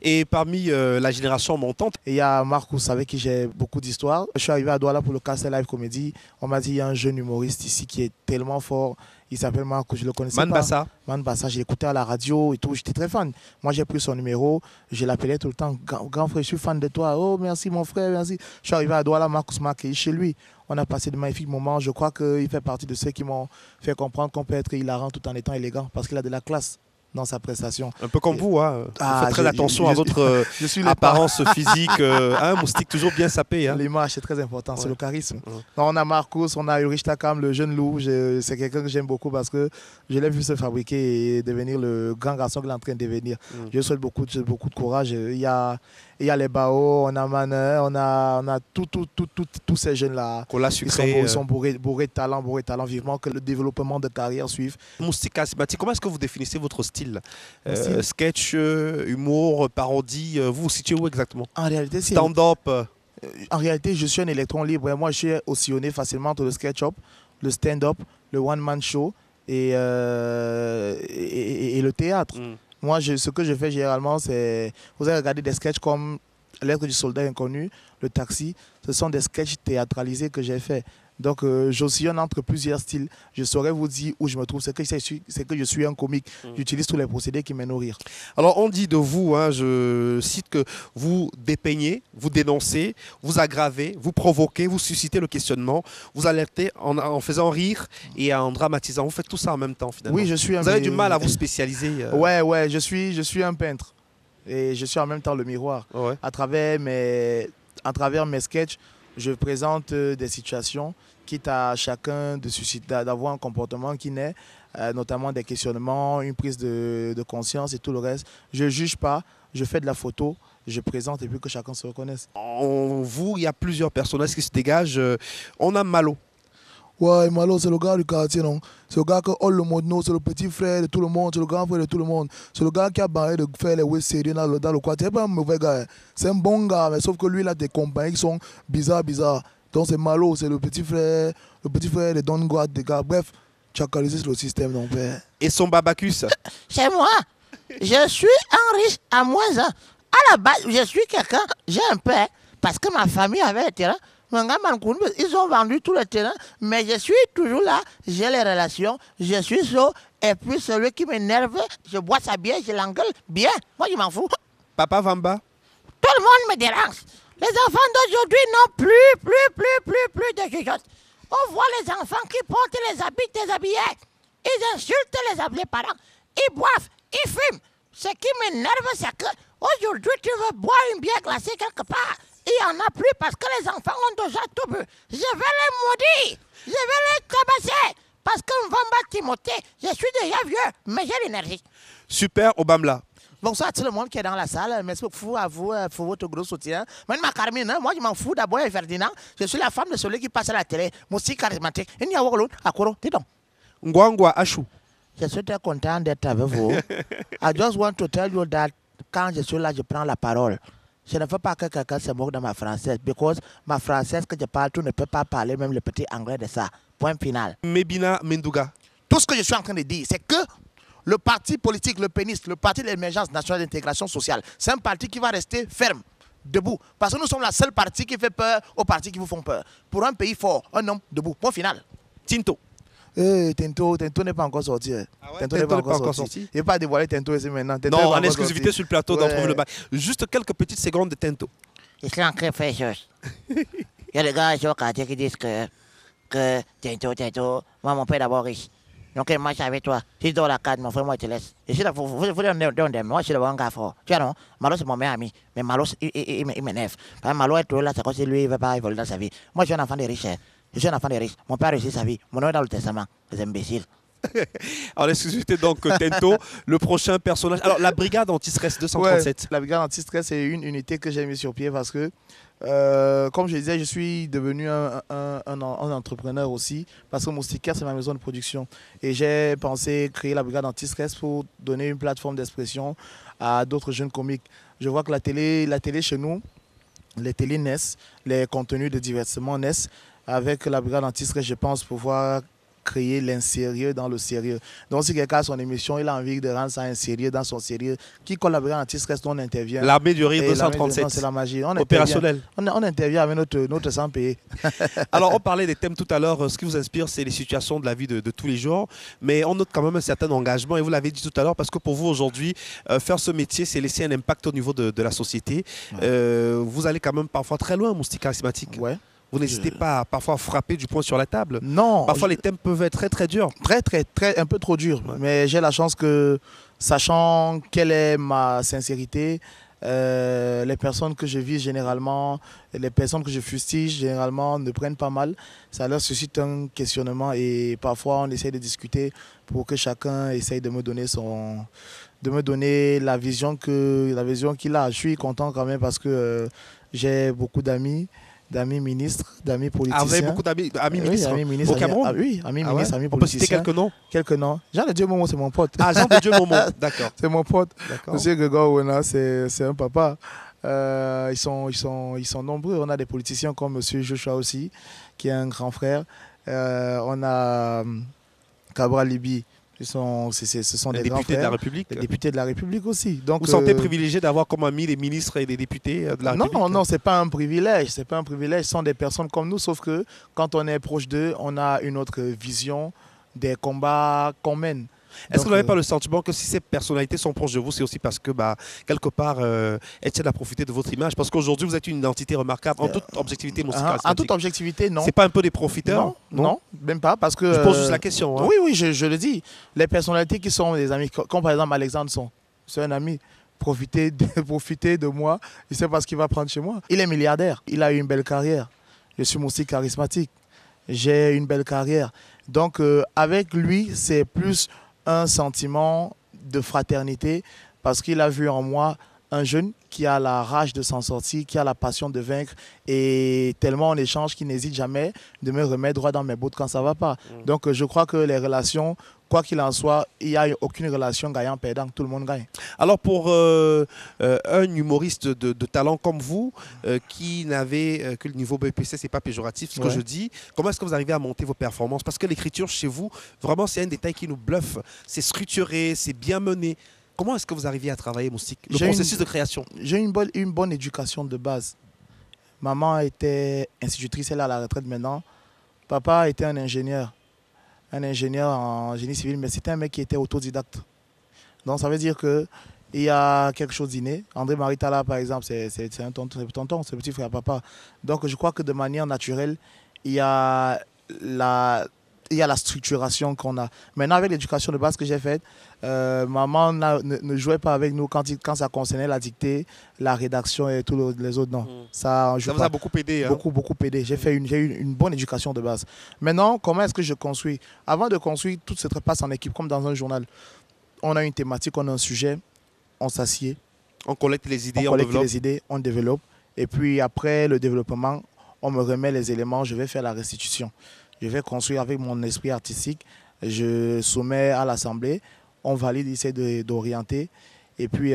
Et parmi la génération montante, il y a Marcus avec qui j'ai beaucoup d'histoires. Je suis arrivé à Douala pour le Castle Live Comedy. On m'a dit qu'il y a un jeune humoriste ici qui est tellement fort. Il s'appelle Marcus, je le connaissais pas. Man Bassa, je l'écoutais à la radio et tout. J'étais très fan. Moi, j'ai pris son numéro. Je l'appelais tout le temps. Grand frère, je suis fan de toi. Oh, merci mon frère, merci. Je suis arrivé à Douala, Marcus m'a accueilli chez lui. On a passé de magnifiques moments. Je crois qu'il fait partie de ceux qui m'ont fait comprendre qu'on peut être hilarant tout en étant élégant parce qu'il a de la classe. dans sa prestation. Un peu comme vous, hein. Vous faites très attention à votre je suis apparence physique. Moustique toujours bien sapé. Hein. L'image, c'est très important, c'est le charisme. Ouais. Donc, on a Marcos, on a Ulrich Takam, le jeune loup. C'est quelqu'un que j'aime beaucoup parce que je l'ai vu se fabriquer et devenir le grand garçon qu'il est en train de devenir. Je lui souhaite beaucoup de courage. Il y a les Bao, on a Maner, on a tous ces jeunes-là. Ils sont bourrés de talent, vivement que le développement de carrière suive. Moustique charismatique, comment est-ce que vous définissez votre style? Sketch, humour, parodie, vous vous situez où exactement? En réalité, stand-up. En réalité, je suis un électron libre. Moi, je suis oscillonné facilement entre le sketch-up, le stand-up, le one-man show et le théâtre. Moi, ce que je fais généralement, c'est... Vous avez regardé des sketchs comme L'Être du soldat inconnu, Le Taxi. Ce sont des sketchs théâtralisés que j'ai faits. Donc, j'oscillonne entre plusieurs styles. Je saurais vous dire où je me trouve. C'est que je suis un comique. J'utilise tous les procédés qui mènent au rire. Alors, on dit de vous, hein, je cite que vous dépeignez, vous dénoncez, vous aggravez, vous provoquez, vous suscitez le questionnement, vous alertez en faisant rire et en dramatisant. Vous faites tout ça en même temps, finalement. Oui, je suis Vous avez du mal à vous spécialiser. Ouais, je suis un peintre. Et je suis en même temps le miroir. Ouais. À travers mes sketchs, je présente des situations, quitte à chacun d'avoir un comportement qui naît, notamment des questionnements, une prise de conscience et tout le reste. Je ne juge pas, je fais de la photo, je présente et puis que chacun se reconnaisse. En vous, il y a plusieurs personnages qui se dégagent. On a Malo. Ouais, Malo, c'est le gars du quartier, non? C'est le gars que all le monde knows, c'est le petit frère de tout le monde, c'est le grand frère de tout le monde. C'est le gars qui a barré de faire les ouais sérieux dans le quartier. C'est pas un mauvais gars, c'est un bon gars, mais sauf que lui, il a des compagnies qui sont bizarres. Donc c'est Malo, c'est le petit frère de Don Guad, des gars. Bref, chacalisé sur le système, donc père. Et son Babacus. C'est moi. Je suis un riche à moins un. À la base, je suis quelqu'un, j'ai un père, parce que ma famille avait le terrain. Ils ont vendu tout le terrain, mais je suis toujours là, j'ai les relations, je suis chaud, et puis celui qui m'énerve, je bois sa bière, je l'engueule bien. Moi, je m'en fous. Papa Vamba. Tout le monde me dérange. Les enfants d'aujourd'hui n'ont plus de jugeote. On voit les enfants qui portent les habits déshabillés. Ils insultent les parents. Ils boivent, ils fument. Ce qui m'énerve, c'est que aujourd'hui, tu veux boire une bière glacée quelque part. Il n'y en a plus parce que les enfants ont déjà tout bu. Je vais les maudire. Je vais les cabasser. Parce que Vamba Timothée, je suis déjà vieux, mais j'ai l'énergie. Super Obamla. Bonsoir à tout le monde qui est dans la salle. Merci beaucoup à vous pour votre gros soutien. Moi, Carmine, hein, moi je m'en fous d'abord Ferdinand. Je suis la femme de celui qui passe à la télé. Moustique charismatique. Il n'y a pas l'autre. Akoro, dis donc. Ngwangwa Achou. Je suis très content d'être avec vous. I just want to tell you that quand je suis là, je prends la parole. Je ne veux pas que quelqu'un se moque de ma française, parce que ma française que je parle, tu ne peux pas parler même le petit anglais de ça. Point final. Mebina Mendouga. Tout ce que je suis en train de dire, c'est que le parti politique, le PENIS, le parti de l'émergence nationale d'intégration sociale, c'est un parti qui va rester ferme, debout. Parce que nous sommes la seule partie qui fait peur aux partis qui vous font peur. Pour un pays fort, un homme debout. Point final. Tinto. Tinto n'est pas encore sorti. Ah ouais, Tinto n'est pas encore sorti. Il n'est pas dévoilé Tinto ici maintenant. Tinto non, en exclusivité sur le plateau d'Entrevue le Mag. Juste quelques petites secondes de Tinto. Je suis en train de faire chose. Il y a des gars sur le quartier qui disent que Tinto, moi mon père est d'abord riche. Donc il marche avec toi. Si tu donnes la carte, mon frère, moi je te laisse. Je suis là, vous donner. Moi je suis d'abord un gars fort. Tu vois non? Malo c'est mon meilleur ami. Mais Malo, il m'énerve. Malo est toujours là, c'est comme si lui, il ne veut pas évoluer dans sa vie. Moi je suis un enfant de riche. Je suis un enfant de riche. Mon père a réussi sa vie. Mon nom est dans le testament. Les imbéciles. En exclusivité donc Tinto, le prochain personnage. Alors la brigade anti-stress 237. Ouais, la brigade anti-stress c'est une unité que j'ai mis sur pied parce que, comme je disais, je suis devenu un entrepreneur aussi parce que Moustiquaire c'est ma maison de production. Et j'ai pensé créer la brigade anti-stress pour donner une plateforme d'expression à d'autres jeunes comiques. Je vois que la télé chez nous, les télés naissent, les contenus de divertissement naissent. Avec la brigade anti-stress, je pense pouvoir créer l'insérieux dans le sérieux. Donc si quelqu'un a son émission, il a envie de rendre ça un sérieux dans son sérieux, qui colle la brigade anti-stress, on intervient. L'armée du rire 237. C'est la magie. Opérationnel. On intervient avec notre sang payé. Alors on parlait des thèmes tout à l'heure. Ce qui vous inspire, c'est les situations de la vie de tous les jours. Mais on note quand même un certain engagement. Et vous l'avez dit tout à l'heure, parce que pour vous aujourd'hui, faire ce métier, c'est laisser un impact au niveau de la société. Ouais. Vous allez quand même parfois très loin, Moustique charismatique. Ouais. Vous n'hésitez pas à parfois frapper du poing sur la table? Non. Parfois, les thèmes peuvent être très, très durs. Très, un peu trop dur. Ouais. Mais j'ai la chance que, sachant quelle est ma sincérité, les personnes que je vise généralement, les personnes que je fustige généralement ne prennent pas mal. Ça leur suscite un questionnement et parfois on essaye de discuter pour que chacun essaye de me donner la vision qu'il a. Je suis content quand même parce que j'ai beaucoup d'amis ministres, d'amis politiciens. Ah, vous avez beaucoup d'amis Oui, amis ministres, au Cameroun? amis ministres, amis On peut citer politiciens. quelques noms? Quelques noms. Jean de Dieu Momo, c'est mon pote. Ah, Jean de Dieu Momo, d'accord. C'est mon pote. D'accord. Monsieur Gregor Wena, c'est un papa. Ils sont nombreux. On a des politiciens comme Monsieur Joshua aussi, qui est un grand frère. On a Cabral Libi. Ce sont Les des grands députés de la frères. République. Les députés de la République aussi. Donc, Vous sentez privilégié d'avoir comme amis les ministres et les députés de la République? Non, c'est pas un privilège. C'est pas un privilège. Ce sont des personnes comme nous, sauf que quand on est proche d'eux, on a une autre vision des combats qu'on mène. Est-ce que Donc, vous n'avez pas le sentiment que si ces personnalités sont proches de vous, c'est aussi parce que, quelque part, elles tiennent à profiter de votre image? Parce qu'aujourd'hui, vous êtes une identité remarquable, en toute objectivité musicale. en toute objectivité, non. C'est pas un peu des profiteurs? Non, même pas, parce que... Je pose juste la question. Hein. Oui, je le dis. Les personnalités qui sont des amis, comme par exemple Alexandre Son, c'est un ami. Profiter de moi, il sait pas ce qu'il va prendre chez moi. Il est milliardaire, il a eu une belle carrière. Je suis aussi charismatique, j'ai une belle carrière. Donc, avec lui, c'est plus un sentiment de fraternité parce qu'il a vu en moi un jeune qui a la rage de s'en sortir, qui a la passion de vaincre et tellement en échange qu'il n'hésite jamais de me remettre droit dans mes bottes quand ça ne va pas. Donc je crois que les relations, quoi qu'il en soit, il n'y a aucune relation gagnant-perdant, tout le monde gagne. Alors pour un humoriste de talent comme vous, qui n'avait que le niveau BEPC, c'est pas péjoratif ce que je dis, comment est-ce que vous arrivez à monter vos performances? Parce que l'écriture chez vous, vraiment c'est un détail qui nous bluffe, c'est structuré, c'est bien mené. Comment est-ce que vous arrivez à travailler, Moustique? Le processus de création? J'ai une bonne éducation de base. Maman était institutrice, elle est à la retraite maintenant. Papa était un ingénieur en génie civil, mais c'était un mec qui était autodidacte. Donc ça veut dire qu'il y a quelque chose d'inné. André Maritala, par exemple, c'est un tonton, c'est le petit frère papa. Donc je crois que de manière naturelle, il y a la structuration qu'on a. Maintenant, avec l'éducation de base que j'ai faite, maman ne jouait pas avec nous quand ça concernait la dictée, la rédaction et tous les autres. Non. Ça vous a beaucoup aidé. Hein? Beaucoup aidé. J'ai eu une bonne éducation de base. Maintenant, comment est-ce que je construis? Avant de construire, tout se passe en équipe, comme dans un journal. On a une thématique, on a un sujet, on s'assied. On collecte les idées, on développe. Et puis après le développement, on me remet les éléments, je vais faire la restitution. Je vais construire avec mon esprit artistique, je soumets à l'Assemblée, on valide, il essaie d'orienter. Et puis,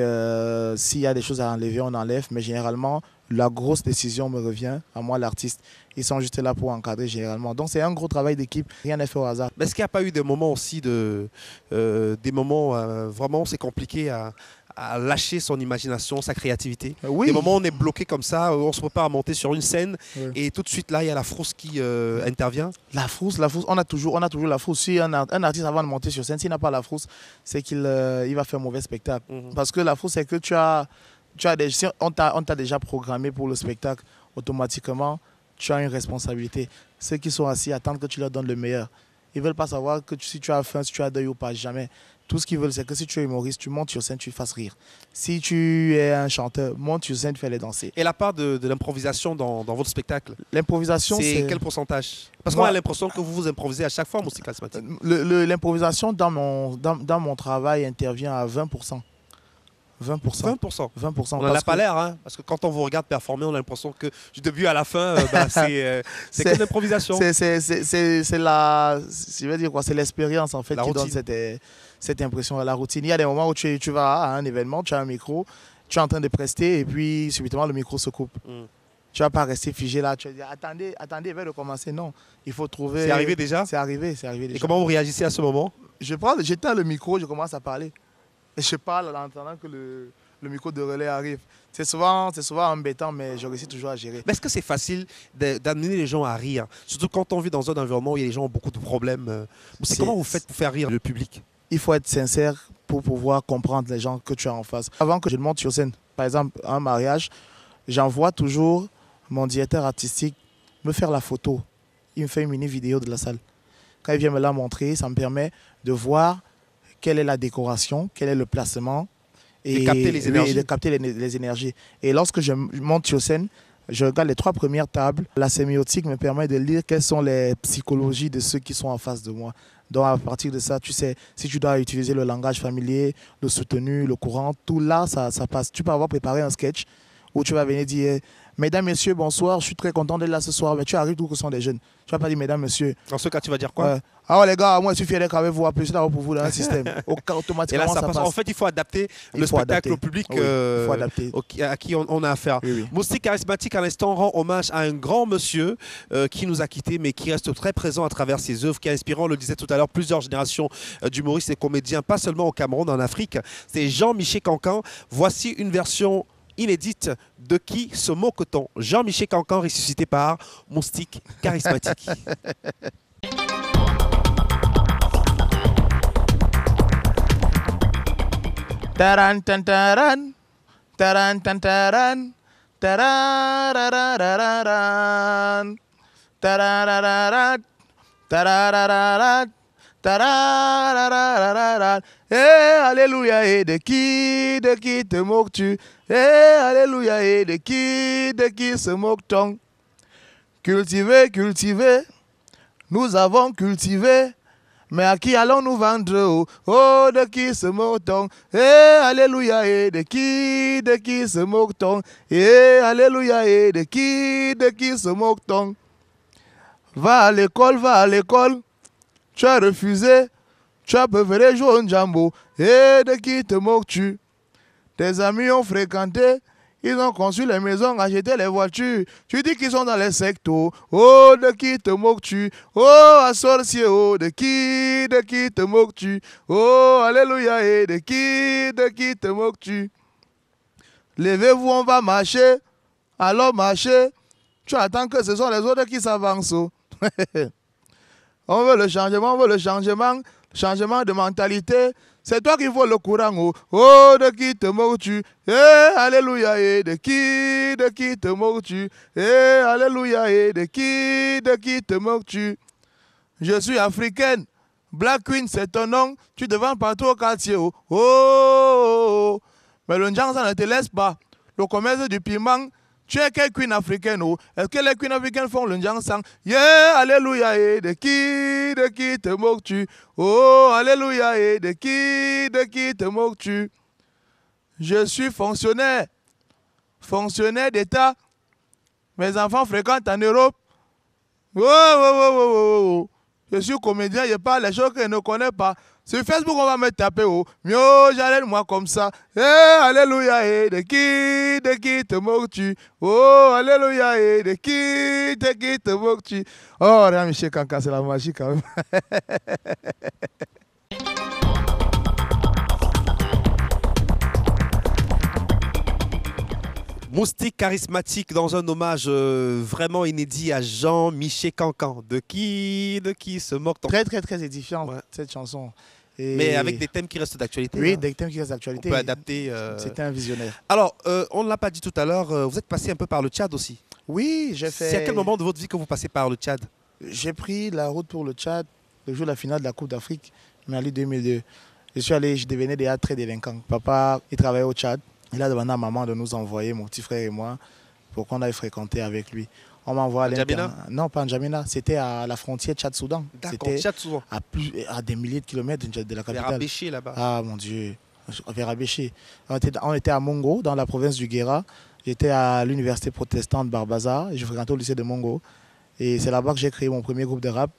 s'il y a des choses à enlever, on enlève. Mais généralement, la grosse décision me revient à moi, l'artiste. Ils sont juste là pour encadrer généralement. Donc, c'est un gros travail d'équipe. Rien n'est fait au hasard. Mais est-ce qu'il n'y a pas eu des moments aussi, des moments vraiment, c'est compliqué à lâcher son imagination, sa créativité? Oui. Des moments où on est bloqué comme ça, où on se prépare à monter sur une scène et tout de suite, là, il y a la frousse qui intervient. La frousse, on a toujours la frousse. Si un artiste, avant de monter sur scène, s'il n'a pas la frousse, c'est qu'il va faire un mauvais spectacle. Parce que la frousse, c'est que si on t'a déjà programmé pour le spectacle, automatiquement, tu as une responsabilité. Ceux qui sont assis attendent que tu leur donnes le meilleur. Ils ne veulent pas savoir que si tu as faim, si tu as deuil ou pas, jamais. Tout ce qu'ils veulent, c'est que si tu es humoriste, tu montes sur scène, tu fasses rire. Si tu es un chanteur, monte sur scène, fais les danser. Et la part de l'improvisation dans votre spectacle? L'improvisation, c'est quel pourcentage? Parce qu'on a l'impression que vous improvisez à chaque fois, Moustique Charismatique. L'improvisation dans mon travail intervient à 20%. 20%. On n'en a pas l'air, hein, parce que quand on vous regarde performer, on a l'impression que du début à la fin, c'est que l'improvisation. C'est l'expérience en fait qui donne cette impression à la routine. Il y a des moments où tu vas à un événement, tu as un micro, tu es en train de prester et puis subitement le micro se coupe. Tu ne vas pas rester figé là, tu vas dire attendez, il va recommencer. Non, il faut trouver... C'est arrivé déjà? C'est arrivé déjà. Et comment vous réagissez à ce moment? J'éteins le micro, je commence à parler. Et je parle en attendant que le micro de relais arrive. C'est souvent embêtant, mais je réussis toujours à gérer. Mais est-ce que c'est facile d'amener les gens à rire? Surtout quand on vit dans un environnement où il y a des gens qui ont beaucoup de problèmes. Comment vous faites pour faire rire le public? Il faut être sincère pour pouvoir comprendre les gens que tu as en face. Avant que je monte sur scène, par exemple, à un mariage, j'envoie toujours mon directeur artistique me faire la photo. Il me fait une mini vidéo de la salle. Quand il vient me la montrer, ça me permet de voir quelle est la décoration, quel est le placement. Et capter les énergies. Oui, de capter les énergies. Et lorsque je monte sur scène, je regarde les 3 premières tables. La sémiotique me permet de lire quelles sont les psychologies de ceux qui sont en face de moi. Donc à partir de ça, tu sais, si tu dois utiliser le langage familier, le soutenu, le courant, tout là, ça passe. Tu peux avoir préparé un sketch où tu vas venir dire « Mesdames, Messieurs, bonsoir, je suis très content d'être là ce soir. » Mais tu arrives tout que ce sont des jeunes. Tu ne vas pas dire « Mesdames, Messieurs ». Dans ce cas, tu vas dire quoi? Ah ouais, les gars, moi je suis fier d'être avec vous, applaudissez là pour vous dans le système. Automatiquement, et là, ça passe. passe. En fait, il faut adapter le spectacle au public faut adapter. à qui on a affaire. Oui, oui. Moustique Charismatique, à l'instant, rend hommage à un grand monsieur qui nous a quittés, mais qui reste très présent à travers ses œuvres, qui a inspiré, on le disait tout à l'heure, plusieurs générations d'humoristes et comédiens, pas seulement au Cameroun, en Afrique. C'est Jean-Michel Cancan. Voici une version inédite de Qui se moque-t-on? Jean-Michel Cancan ressuscité par Moustique Charismatique. Taran tan taran, taran tan taran, tararararararan, tararararat, tararararat, tarararararan. Eh alléluia, et de qui te moques-tu? Eh alléluia, et de qui se moque-t-on? Cultiver, cultiver, nous avons cultivé. Mais à qui allons-nous vendre? Oh, oh, de qui se moque-t-on? Eh, alléluia, et de qui se moque-t-on? Eh, alléluia, et de qui se moque-t-on? Va à l'école, tu as refusé, tu as préféré jouer au jambo. Eh, de qui te moques-tu? Tes amis ont fréquenté, ils ont conçu les maisons, acheté les voitures. Tu dis qu'ils sont dans les sectos. Oh, de qui te moques-tu? Oh, assorcier, oh, de qui te moques-tu? Oh, alléluia, et de qui te moques-tu? Levez-vous, on va marcher. Alors marcher. Tu attends que ce sont les autres qui s'avancent. On veut le changement, changement de mentalité. C'est toi qui faut le courant. Oh, oh, de qui te moques-tu? Eh, alléluia, et de qui te moques-tu? Eh, alléluia, et de qui te moques-tu? Je suis africaine. Black Queen, c'est ton nom. Tu te vends partout au quartier. Oh, oh, oh, oh. Mais le Ndjang, ça ne te laisse pas. Le commerce du piment. Tu es quelle queen africaine? Oh? Est-ce que les queens africaines font le Ndjang sang? Yeah, alléluia, et de qui te moques-tu? Oh, alléluia, et de qui te moques-tu? Je suis fonctionnaire d'État. Mes enfants fréquentent en Europe. Oh, oh, oh, oh, oh, oh. Je suis comédien, je parle les choses que je ne connais pas. Sur Facebook, on va me taper. Oh, mieux, j'allais moi comme ça. Eh, alléluia, et de qui te moques-tu? Oh, alléluia, et de qui te moques-tu? Oh, regarde, Michel Cancan, c'est la magie quand même. Moustique Charismatique dans un hommage vraiment inédit à Jean-Michel Cancan. De qui se moque-t-on? Très, très, très édifiant, cette chanson. Et mais avec des thèmes qui restent d'actualité. Oui, hein. Des thèmes qui restent d'actualité. On peut adapter. C'était un visionnaire. Alors, on ne l'a pas dit tout à l'heure, vous êtes passé un peu par le Tchad aussi. Oui, j'ai fait... C'est à quel moment de votre vie que vous passez par le Tchad? J'ai pris la route pour le Tchad le jour de la finale de la Coupe d'Afrique, mais en 2002. Je devenais déjà très délinquant. Papa, il travaillait au Tchad. Il a demandé à maman de nous envoyer, mon petit frère et moi, pour qu'on aille fréquenter avec lui. On m'envoie à l'intérieur. Non, pas en N'Djamena. C'était à la frontière Tchad-Soudan. D'accord, Tchad-Soudan. À des milliers de kilomètres de la capitale. Vers Abéché, là-bas. Ah, mon Dieu. Vers Abéché. On était à Mongo, dans la province du Guéra. J'étais à l'université protestante Barbaza. Et je fréquentais au lycée de Mongo. Et c'est là-bas que j'ai créé mon premier groupe de rap,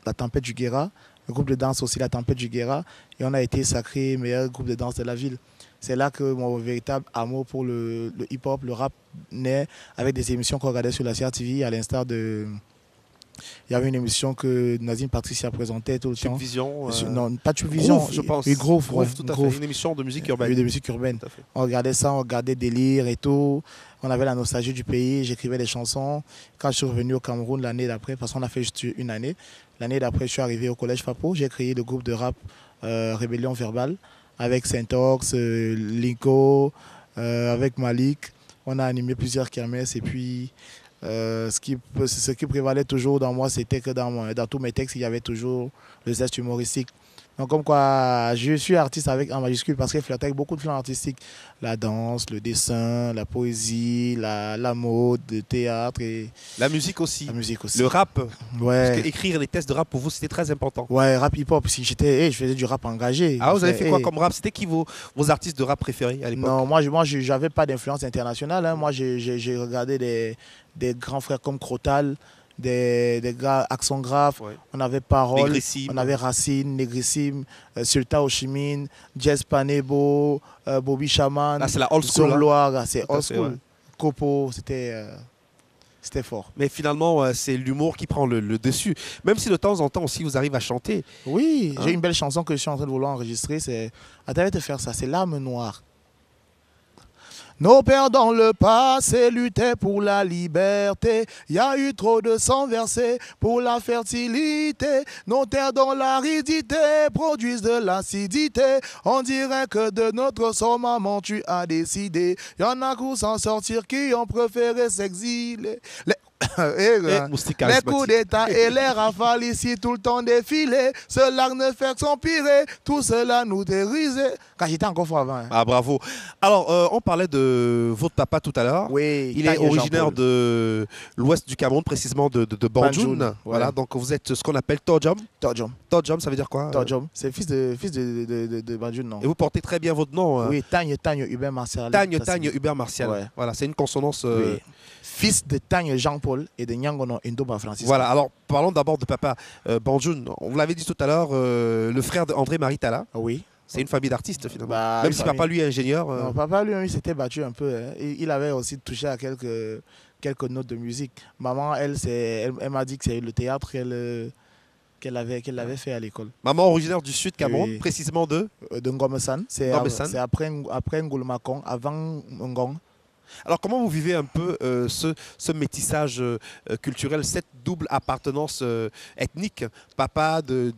La Tempête du Guéra. Le groupe de danse aussi, La Tempête du Guéra. Et on a été sacré meilleur groupe de danse de la ville. C'est là que mon véritable amour pour le hip-hop, le rap naît, avec des émissions qu'on regardait sur la CRTV, à l'instar de... Il y avait une émission que Nazim Patricia présentait tout le temps. Vision. Non, pas Tube Vision, Groove, je pense. Oui, Groove, Groove, tout à fait. Une émission de musique urbaine. Oui, de musique urbaine. On regardait ça, on regardait Délire et tout. On avait la nostalgie du pays, j'écrivais des chansons. Quand je suis revenu au Cameroun l'année d'après, parce qu'on a fait juste une année, l'année d'après, je suis arrivé au collège Fapo, j'ai créé le groupe de rap Rébellion Verbale avec Saint-Ox, Linko, avec Malik. On a animé plusieurs kermesses et puis Ce qui prévalait toujours dans moi, c'était que dans tous mes textes, il y avait toujours le zeste humoristique. Donc comme quoi, je suis artiste avec en majuscule parce que je flirte avec beaucoup de flancs artistiques. La danse, le dessin, la poésie, la mode, le théâtre et La musique aussi. la musique aussi. Le rap. Parce Ouais. que écrire des textes de rap pour vous, c'était très important. Ouais, rap hip-hop. Si je faisais du rap engagé. Ah, vous avez fait quoi Eh, comme rap? C'était qui vos artistes de rap préférés à l'époque? Non, moi, j'avais pas d'influence internationale. Hein. Moi, j'ai regardé des grands frères comme Crotal, des gars Accent Grave. Ouais. On avait Parole, Négrissime. on avait Racine, Négrissime, Sultan Oshimine, Jazz Panebo, Bobby Shaman, Ah, c'est la old school, hein. Zongloire, c'est Tout à old fait, school. ouais. Copo, c'était fort. Mais finalement, c'est l'humour qui prend le dessus. Même si de temps en temps aussi, vous arrivez à chanter. Oui, Hein? j'ai une belle chanson que je suis en train de vouloir enregistrer. Attends, je vais te faire ça. C'est L'âme noire. Nos pères dans le passé luttaient pour la liberté. Il y a eu trop de sang versé pour la fertilité. Nos terres dans l'aridité produisent de l'acidité. On dirait que de notre sang, maman, tu as décidé. Il y en a qui s'en sortir, qui ont préféré s'exiler. Moustique Les charismatique. coups d'état et les rafales ici tout le temps défilé. Cela ne fait que s'empirer. Tout cela nous terrorisait. Quand j'étais encore fort avant. Hein. Ah, bravo. Alors, on parlait de votre papa tout à l'heure. Oui, Il est Tanya originaire Jean-Paul. de l'ouest du Cameroun, précisément de Banjul. Banjul, ouais. Voilà, donc vous êtes ce qu'on appelle Tojom. Todjom. Tojom, ça veut dire quoi? Todjom. C'est fils de Banjul, non? Et vous portez très bien votre nom. Oui, Tagne Hubert Martial. Tagne Ça, c'est- Hubert Martial. Ouais. Voilà, c'est une consonance. Oui. Fils de Tagne Jean-Paul et de Nyangono Indoba Francis. Voilà, alors parlons d'abord de papa Banjul. On vous l'avait dit tout à l'heure, le frère d'André Maritala. Oui. C'est une famille d'artistes finalement. Bah, Même une si famille. papa lui est ingénieur. Non, papa, lui, il s'était battu un peu. Hein. Il avait aussi touché à quelques notes de musique. Maman, elle m'a dit que c'est le théâtre qu'elle avait fait à l'école. Maman originaire du sud Cameroun, Oui. précisément de. De Ngomesan. C'est Ngomesan. après Ngulmakong, avant Ngong. Alors comment vous vivez un peu ce métissage culturel, cette double appartenance ethnique? Papa de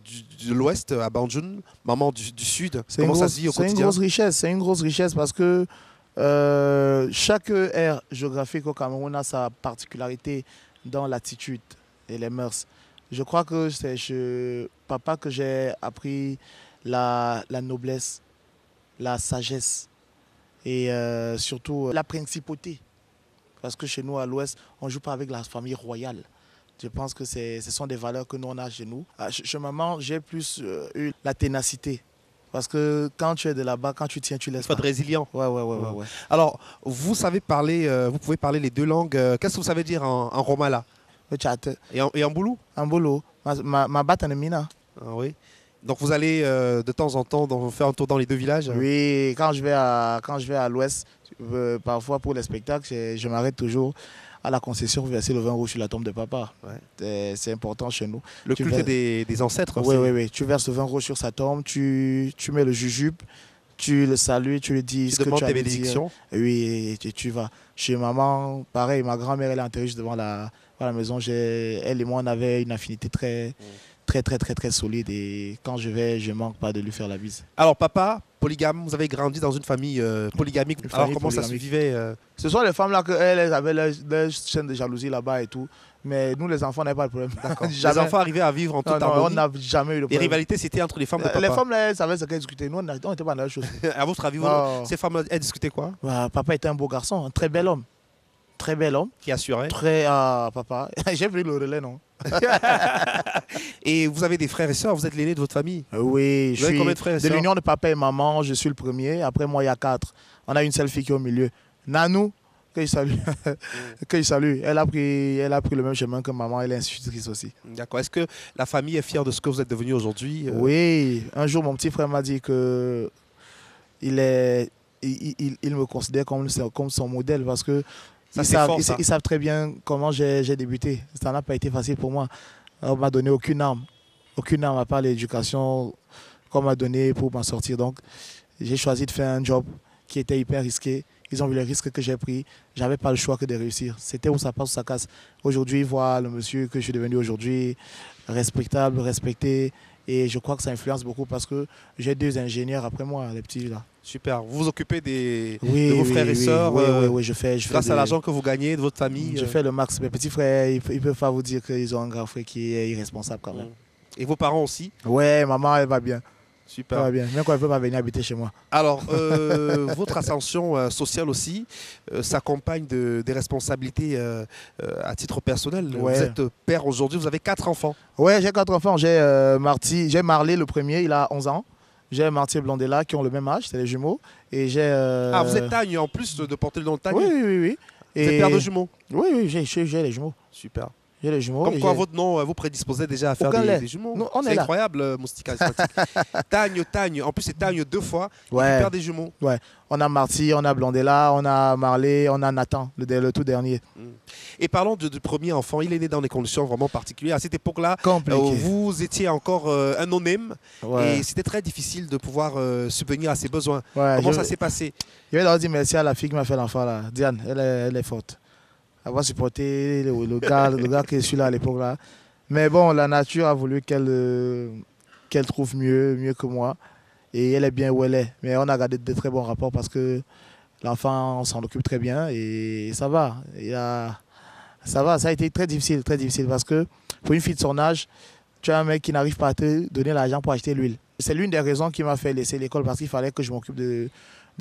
l'ouest à Banjul, maman du sud. Comment ça se vit au C'est une quotidien? grosse richesse. C'est une grosse richesse parce que chaque aire géographique au Cameroun a sa particularité dans l'attitude et les mœurs. Je crois que c'est chez papa que j'ai appris la noblesse, la sagesse et surtout la principauté. Parce que chez nous, à l'ouest, on ne joue pas avec la famille royale. Je pense que ce sont des valeurs que nous, on a chez nous. Chez maman, j'ai plus eu la ténacité. Parce que quand tu es de là-bas, quand tu tiens, tu laisses Faut être pas. résilient. Ouais. Alors, vous savez parler, vous pouvez parler les deux langues. Qu'est-ce que vous savez dire en romala Le chat. et en boulou? En boulot, ma batte en mina. Ah oui. Donc vous allez de temps en temps faire un tour dans les deux villages? Oui, quand je vais à l'ouest, parfois pour les spectacles, je m'arrête toujours à la concession pour verser le vin rouge sur la tombe de papa. Ouais. C'est important chez nous. Le Tu culte vas- des ancêtres. Oui, c'est- oui. Tu verses le vin rouge sur sa tombe, tu mets le jujube, tu le salues, tu lui dis Tu ce que demandes tu as tes à lui dire. bénédictions. Oui, et tu vas. Chez maman, pareil, ma grand-mère, elle est enterrée juste devant la maison. Elle et moi, on avait une affinité très solide. Et quand je vais, je manque pas de lui faire la bise. Alors papa, polygame, vous avez grandi dans une famille polygamique. Une Alors famille comment ça se polygamique. vivait Ce sont les femmes là qu'elles avaient leur chaîne de jalousie là-bas et tout. Mais nous, les enfants, on n'avait pas de problème. Les Jamais. enfants arrivaient à vivre en toute Non, on harmonie. n'a jamais eu de Les problème. rivalités, c'était entre les femmes de papa. Les femmes, là, elles savaient ce qu'elles discutaient. Nous, on n'était pas dans la chose. À votre avis, Non. ces femmes, elles discutaient quoi? Papa était un beau garçon, un très bel homme. Très bel homme. Qui assurait? Très. Papa. J'ai pris le relais, non? Et vous avez des frères et sœurs, vous êtes l'aîné de votre famille. Oui, Vous avez combien de frères et de sœurs? l'union de papa et maman, je suis le premier. Après moi, il y a 4. On a une seule fille qui est au milieu. Nanou, que je salue. Que je salue. Elle a pris le même chemin que maman. Elle est institutrice aussi. D'accord. Est-ce que la famille est fière de ce que vous êtes devenu aujourd'hui? Oui. Un jour, mon petit frère m'a dit que il me considère comme son modèle parce que Ça, ils c'est savent, fort, ça. ils savent très bien comment j'ai débuté. Ça n'a pas été facile pour moi. On m'a donné aucune arme à part l'éducation qu'on m'a donné pour m'en sortir. Donc, j'ai choisi de faire un job qui était hyper risqué. Ils ont vu les risques que j'ai pris. Je n'avais pas le choix que de réussir. C'était où ça passe ou ça casse. Aujourd'hui, voir le monsieur que je suis devenu aujourd'hui, respectable, respecté. Et je crois que ça influence beaucoup parce que j'ai 2 ingénieurs après moi, les petits là. Super. Vous vous occupez de Oui, vos oui, frères et oui, sœurs oui, je fais grâce à l'argent que vous gagnez de votre famille. Je fais le max. Mes petits frères, ils ne peuvent pas vous dire qu'ils ont un grand frère qui est irresponsable quand même. Et vos parents aussi? Ouais, maman, elle va bien. Super. Elle va bien. Même quand elle ne peut pas venir habiter chez moi. Alors, votre ascension sociale aussi s'accompagne des responsabilités à titre personnel. Ouais. Vous êtes père aujourd'hui, vous avez 4 enfants. Ouais, j'ai 4 enfants. J'ai Marley, le premier, il a 11 ans. J'ai Marty et Blondella qui ont le même âge, c'est les jumeaux. Et j'ai. Ah, vous êtes Tagne en plus de porter le nom de Tagne? Oui. Vous êtes père de jumeaux? Oui, j'ai les jumeaux. Super. J'ai les jumeaux. Comme quoi votre nom vous prédisposait déjà à faire des jumeaux. Non, c'est incroyable, Moustique Charismatique. Tagne. En plus, c'est Tagne 2 fois. Ouais. Père des jumeaux. Ouais. On a Marty, on a Blondella, on a Marley, on a Nathan, le tout dernier. Et parlons du premier enfant. Il est né dans des conditions vraiment particulières. À cette époque-là, Compliqué. vous étiez encore un non-name. Ouais. Et c'était très difficile de pouvoir subvenir à ses besoins. Ouais, Comment ça s'est passé? Je vais leur dire merci à la fille qui m'a fait l'enfant là. Diane, elle est forte. Avoir supporté le gars qui est celui-là à l'époque là. Mais bon, la nature a voulu qu'elle trouve mieux que moi. Et elle est bien où elle est. Mais on a gardé de très bons rapports parce que l'enfant s'en occupe très bien et ça va. Ça va, ça a été très difficile parce que pour une fille de son âge, tu as un mec qui n'arrive pas à te donner l'argent pour acheter l'huile. C'est l'une des raisons qui m'a fait laisser l'école parce qu'il fallait que je m'occupe de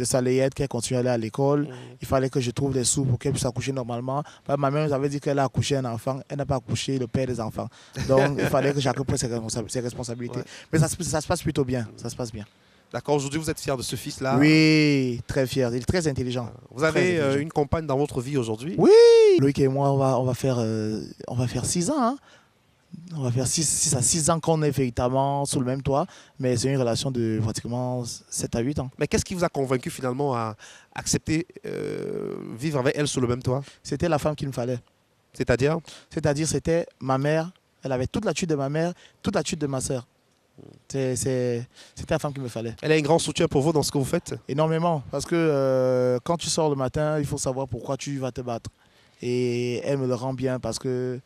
sa layette, qu'elle continue à aller à l'école. Il fallait que je trouve des sous pour qu'elle puisse accoucher normalement. Ma mère nous avait dit qu'elle a accouché un enfant, elle n'a pas accouché le père des enfants. Donc il fallait que chacun prenne ses responsabilités. Ouais. Mais ça se passe plutôt bien, ça se passe bien. D'accord, aujourd'hui vous êtes fier de ce fils-là? Oui, très fier, il est très intelligent. Vous avez une compagne dans votre vie aujourd'hui? Oui. Loïc et moi, on va faire 6 ans. Hein. On va faire 6 ans qu'on est véritablement sous le même toit, mais c'est une relation de pratiquement 7 à 8 ans. Mais qu'est-ce qui vous a convaincu finalement à accepter vivre avec elle sous le même toit? C'était la femme qu'il me fallait. C'est-à-dire? C'est-à-dire c'était ma mère, elle avait toute l'attitude de ma mère, toute l'attitude de ma sœur. C'était la femme qu'il me fallait. Elle a un grand soutien pour vous dans ce que vous faites? Énormément, parce que quand tu sors le matin, il faut savoir pourquoi tu vas te battre. Et elle me le rend bien parce que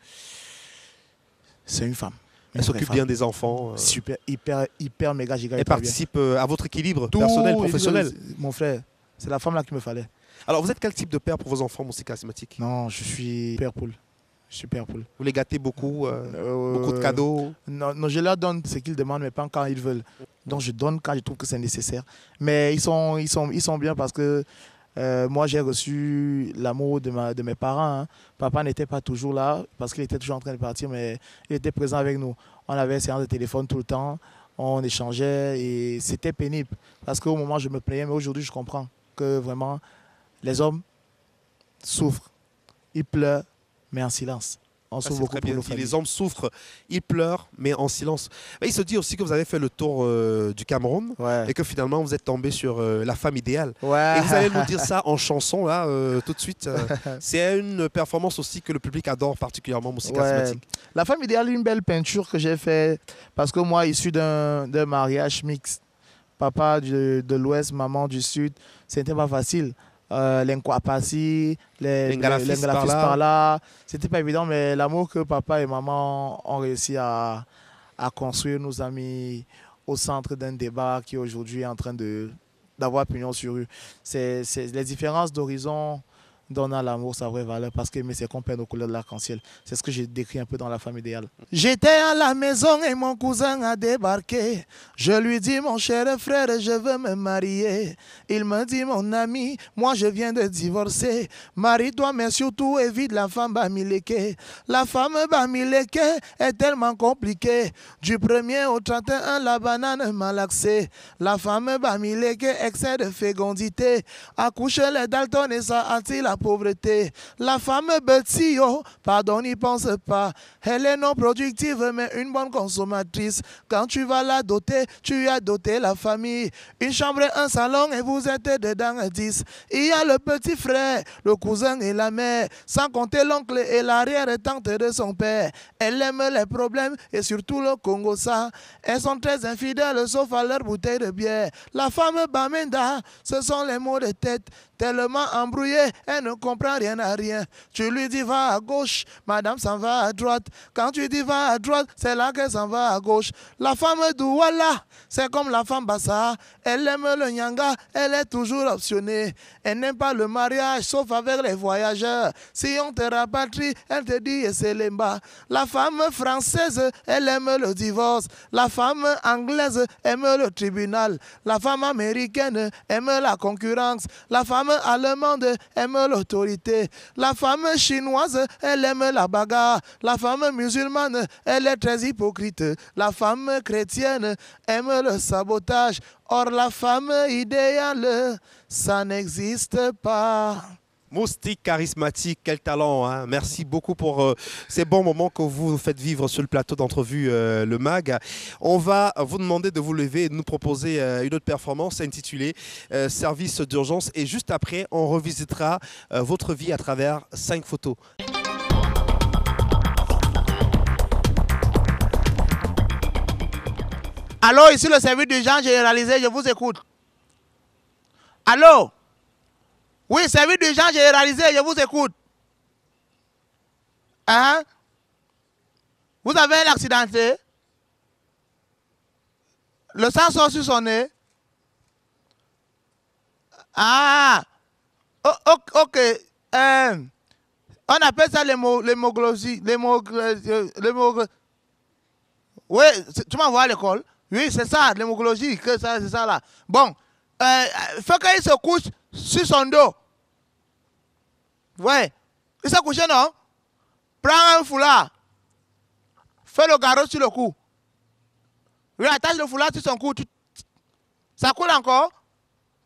c'est une femme. Elle s'occupe bien des enfants. Super, hyper, méga, giga. Elle participe à votre équilibre personnel, professionnel. Mon frère, c'est la femme là qu'il me fallait. Alors, vous êtes quel type de père pour vos enfants, Moustique Charismatique? Non, je suis père poule. Je suis père poule. Vous les gâtez beaucoup, beaucoup de cadeaux? Non, je leur donne ce qu'ils demandent, mais pas quand ils veulent. Donc, je donne quand je trouve que c'est nécessaire. Mais ils sont bien parce que moi, j'ai reçu l'amour de mes parents. Hein. Papa n'était pas toujours là parce qu'il était toujours en train de partir, mais il était présent avec nous. On avait séance de téléphone tout le temps, on échangeait et c'était pénible. Parce qu'au moment, je me plaignais, mais aujourd'hui, je comprends que vraiment, les hommes souffrent, ils pleurent, mais en silence. On souffre beaucoup pour nos familles. Les hommes souffrent, ils pleurent, mais en silence. Mais il se dit aussi que vous avez fait le tour du Cameroun et que finalement vous êtes tombé sur la femme idéale. Ouais. Et vous allez nous dire ça en chanson là, tout de suite. C'est une performance aussi que le public adore particulièrement, Moustique Charismatique. La femme idéale, une belle peinture que j'ai faite parce que moi, issu d'un mariage mixte, papa de l'Ouest, maman du Sud, c'était pas facile. L'Enkwapasi, les par là. C'était pas évident, mais l'amour que papa et maman ont réussi à construire nous a mis au centre d'un débat qui aujourd'hui est en train d'avoir pignon sur rue. C'est les différences d'horizon donnent à l'amour sa vraie valeur parce que c'est qu'on perd nos couleurs de l'arc-en-ciel. C'est ce que j'ai décrit un peu dans La femme idéale. J'étais à la maison et mon cousin a débarqué. Je lui dis, mon cher frère, je veux me marier. Il me dit, mon ami, moi je viens de divorcer. Marie-toi, mais surtout évite la femme Bamileke. La femme Bamileke est tellement compliquée. Du 1er au 31, la banane malaxée. La femme Bamileke, excès de fécondité. Accoucher les Dalton et ça attire la pauvreté. La femme Betty, oh, pardon, n'y pense pas. Elle est non productive, mais une bonne consommatrice. Quand tu vas la doter, tu as doté la famille. Une chambre, un salon et vous êtes dedans 10. Il y a le petit frère, le cousin et la mère, sans compter l'oncle et l'arrière-tante de son père. Elle aime les problèmes et surtout le Congo ça. Elles sont très infidèles sauf à leur bouteille de bière. La femme Bamenda, ce sont les mots de tête. Tellement embrouillée, elle ne ne comprend rien à rien. Tu lui dis va à gauche, madame s'en va à droite. Quand tu dis va à droite, c'est là qu'elle s'en va à gauche. La femme Douala, c'est comme la femme Bassa. Elle aime le nyanga, elle est toujours optionnée. Elle n'aime pas le mariage, sauf avec les voyageurs. Si on te rapatrie, elle te dit et c'est l'emba. La femme française, elle aime le divorce. La femme anglaise aime le tribunal. La femme américaine aime la concurrence. La femme allemande aime l'autorité. La femme chinoise, elle aime la bagarre. La femme musulmane, elle est très hypocrite. La femme chrétienne aime le sabotage. Or la femme idéale, ça n'existe pas. Moustique charismatique, quel talent, hein. Merci beaucoup pour ces bons moments que vous faites vivre sur le plateau d'entrevue Le Mag. On va vous demander de vous lever et de nous proposer une autre performance intitulée Service d'urgence. Et juste après, on revisitera votre vie à travers 5 photos. Allô, ici le service d'urgence généralisé, je vous écoute. Allô? Oui, service d'urgence généralisé, je vous écoute. Hein? Vous avez un accidenté? Le sang sort sur son nez? Ah! Oh, ok. On appelle ça l'hémoglosie. Oui, tu m'envoies à l'école? Oui, c'est ça, l'hémoglosie, c'est ça là. Bon, faut qu'il se couche sur son dos. Ouais. Il s'est couché, non? Prends un foulard. Fais le garrot sur le cou. Oui, attache le foulard sur son cou. Ça coule encore?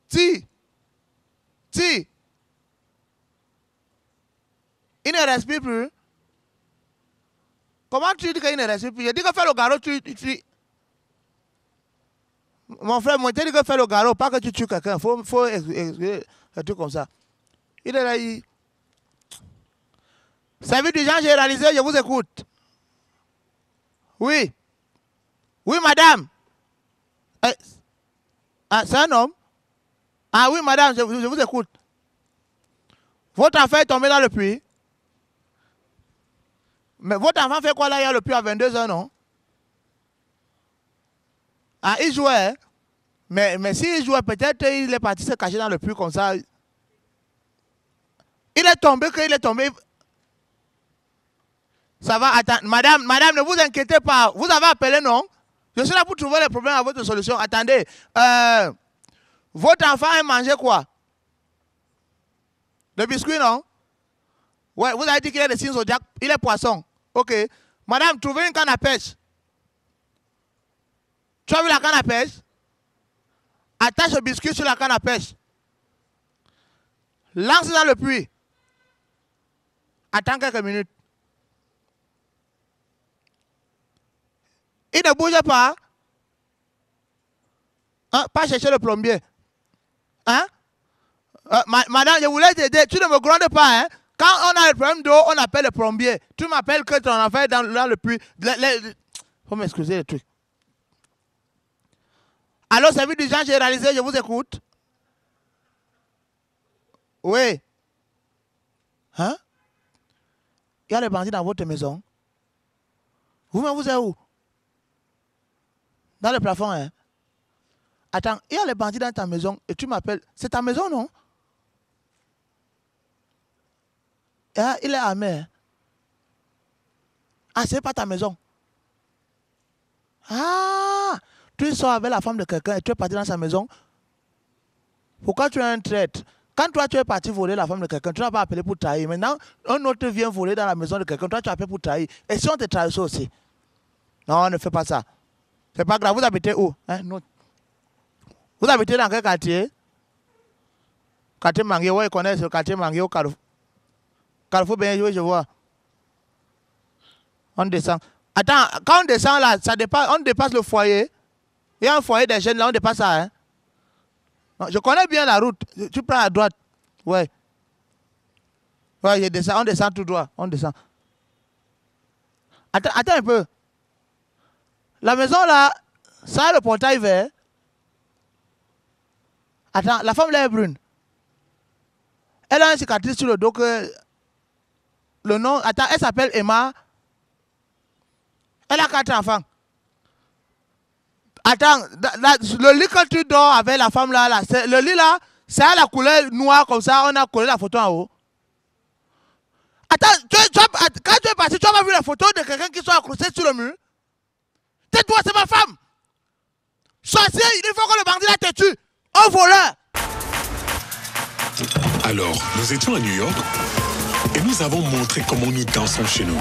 Tire. Tire. Il ne respire plus. Comment tu dis qu'il ne respire plus? Je dis que fais le garrot, tu... Mon frère, moi, je dis que fais le garrot, pas que tu tues quelqu'un. Il faut un truc comme ça. Il est là, Service d'urgence généralisé, je vous écoute. Oui. Oui, madame. C'est un homme? Ah oui, madame, je vous écoute. Votre enfant est tombé dans le puits. Mais votre enfant fait quoi là? Il y a le puits à 22 ans, non? Ah, il jouait. Hein? Mais s'il jouait, peut-être il est parti se cacher dans le puits comme ça. Il est tombé, qu'il est tombé. Ça va, attends. Madame, ne vous inquiétez pas. Vous avez appelé, non? Je suis là pour trouver les problèmes à votre solution. Attendez. Votre enfant a mangé quoi? Le biscuit, non? Ouais, vous avez dit qu'il est de signes zodiaques. Il est poisson. Ok. Madame, trouvez une canne à pêche. Tu as vu la canne à pêche? Attache le biscuit sur la canne à pêche. Lance dans le puits. Attends quelques minutes. Il ne bouge pas. Hein? Pas chercher le plombier. Hein? Madame, je voulais t'aider. Tu ne me grondes pas. Hein? Quand on a le problème d'eau, on appelle le plombier. Tu m'appelles que ton enfant est dans le puits. Faut m'excuser les trucs. Alors, service d'urgence généralisé, je vous écoute. Oui. Hein? Il y a les bandits dans votre maison. Vous-même, vous êtes où? Dans le plafond, hein? Attends, il y a les bandits dans ta maison et tu m'appelles. C'est ta maison, non? Ah, il est armé. Hein? Ah, c'est pas ta maison. Ah! Tu sors avec la femme de quelqu'un et tu es parti dans sa maison. Pourquoi tu es un traître? Quand toi tu es parti voler la femme de quelqu'un, tu n'as pas appelé pour trahir. Maintenant, un autre vient voler dans la maison de quelqu'un, toi tu as appelé pour trahir. Et si on te trahit aussi? Non, ne fais pas ça. C'est pas grave. Vous habitez où? Hein? Non. Vous habitez dans quel quartier? Quartier Mangué, ouais, ils connaissent le quartier Mangué au Carrefour. Carrefour, bien joué, je vois. On descend. Attends, quand on descend là, ça dépasse, on dépasse le foyer. Il y a un foyer des jeunes là, on dépasse ça. Hein? Non, je connais bien la route. Tu prends à droite. Ouais. Ouais, je descends, on descend tout droit. On descend. Attends un peu. La maison là, ça a le portail vert. Attends, la femme là est brune. Elle a une cicatrice sur le dos que le nom, attends, elle s'appelle Emma. Elle a 4 enfants. Attends, le lit quand tu dors avec la femme là, le lit là, c'est à la couleur noire comme ça, on a collé la photo en haut. Attends, quand tu es parti, tu n'as pas vu la photo de quelqu'un qui soit accroché sur le mur? Tais-toi, c'est ma femme. Sorcier, il faut que le bandit là te tue. Un voleur. Alors, nous étions à New York et nous avons montré comment nous dansons chez nous.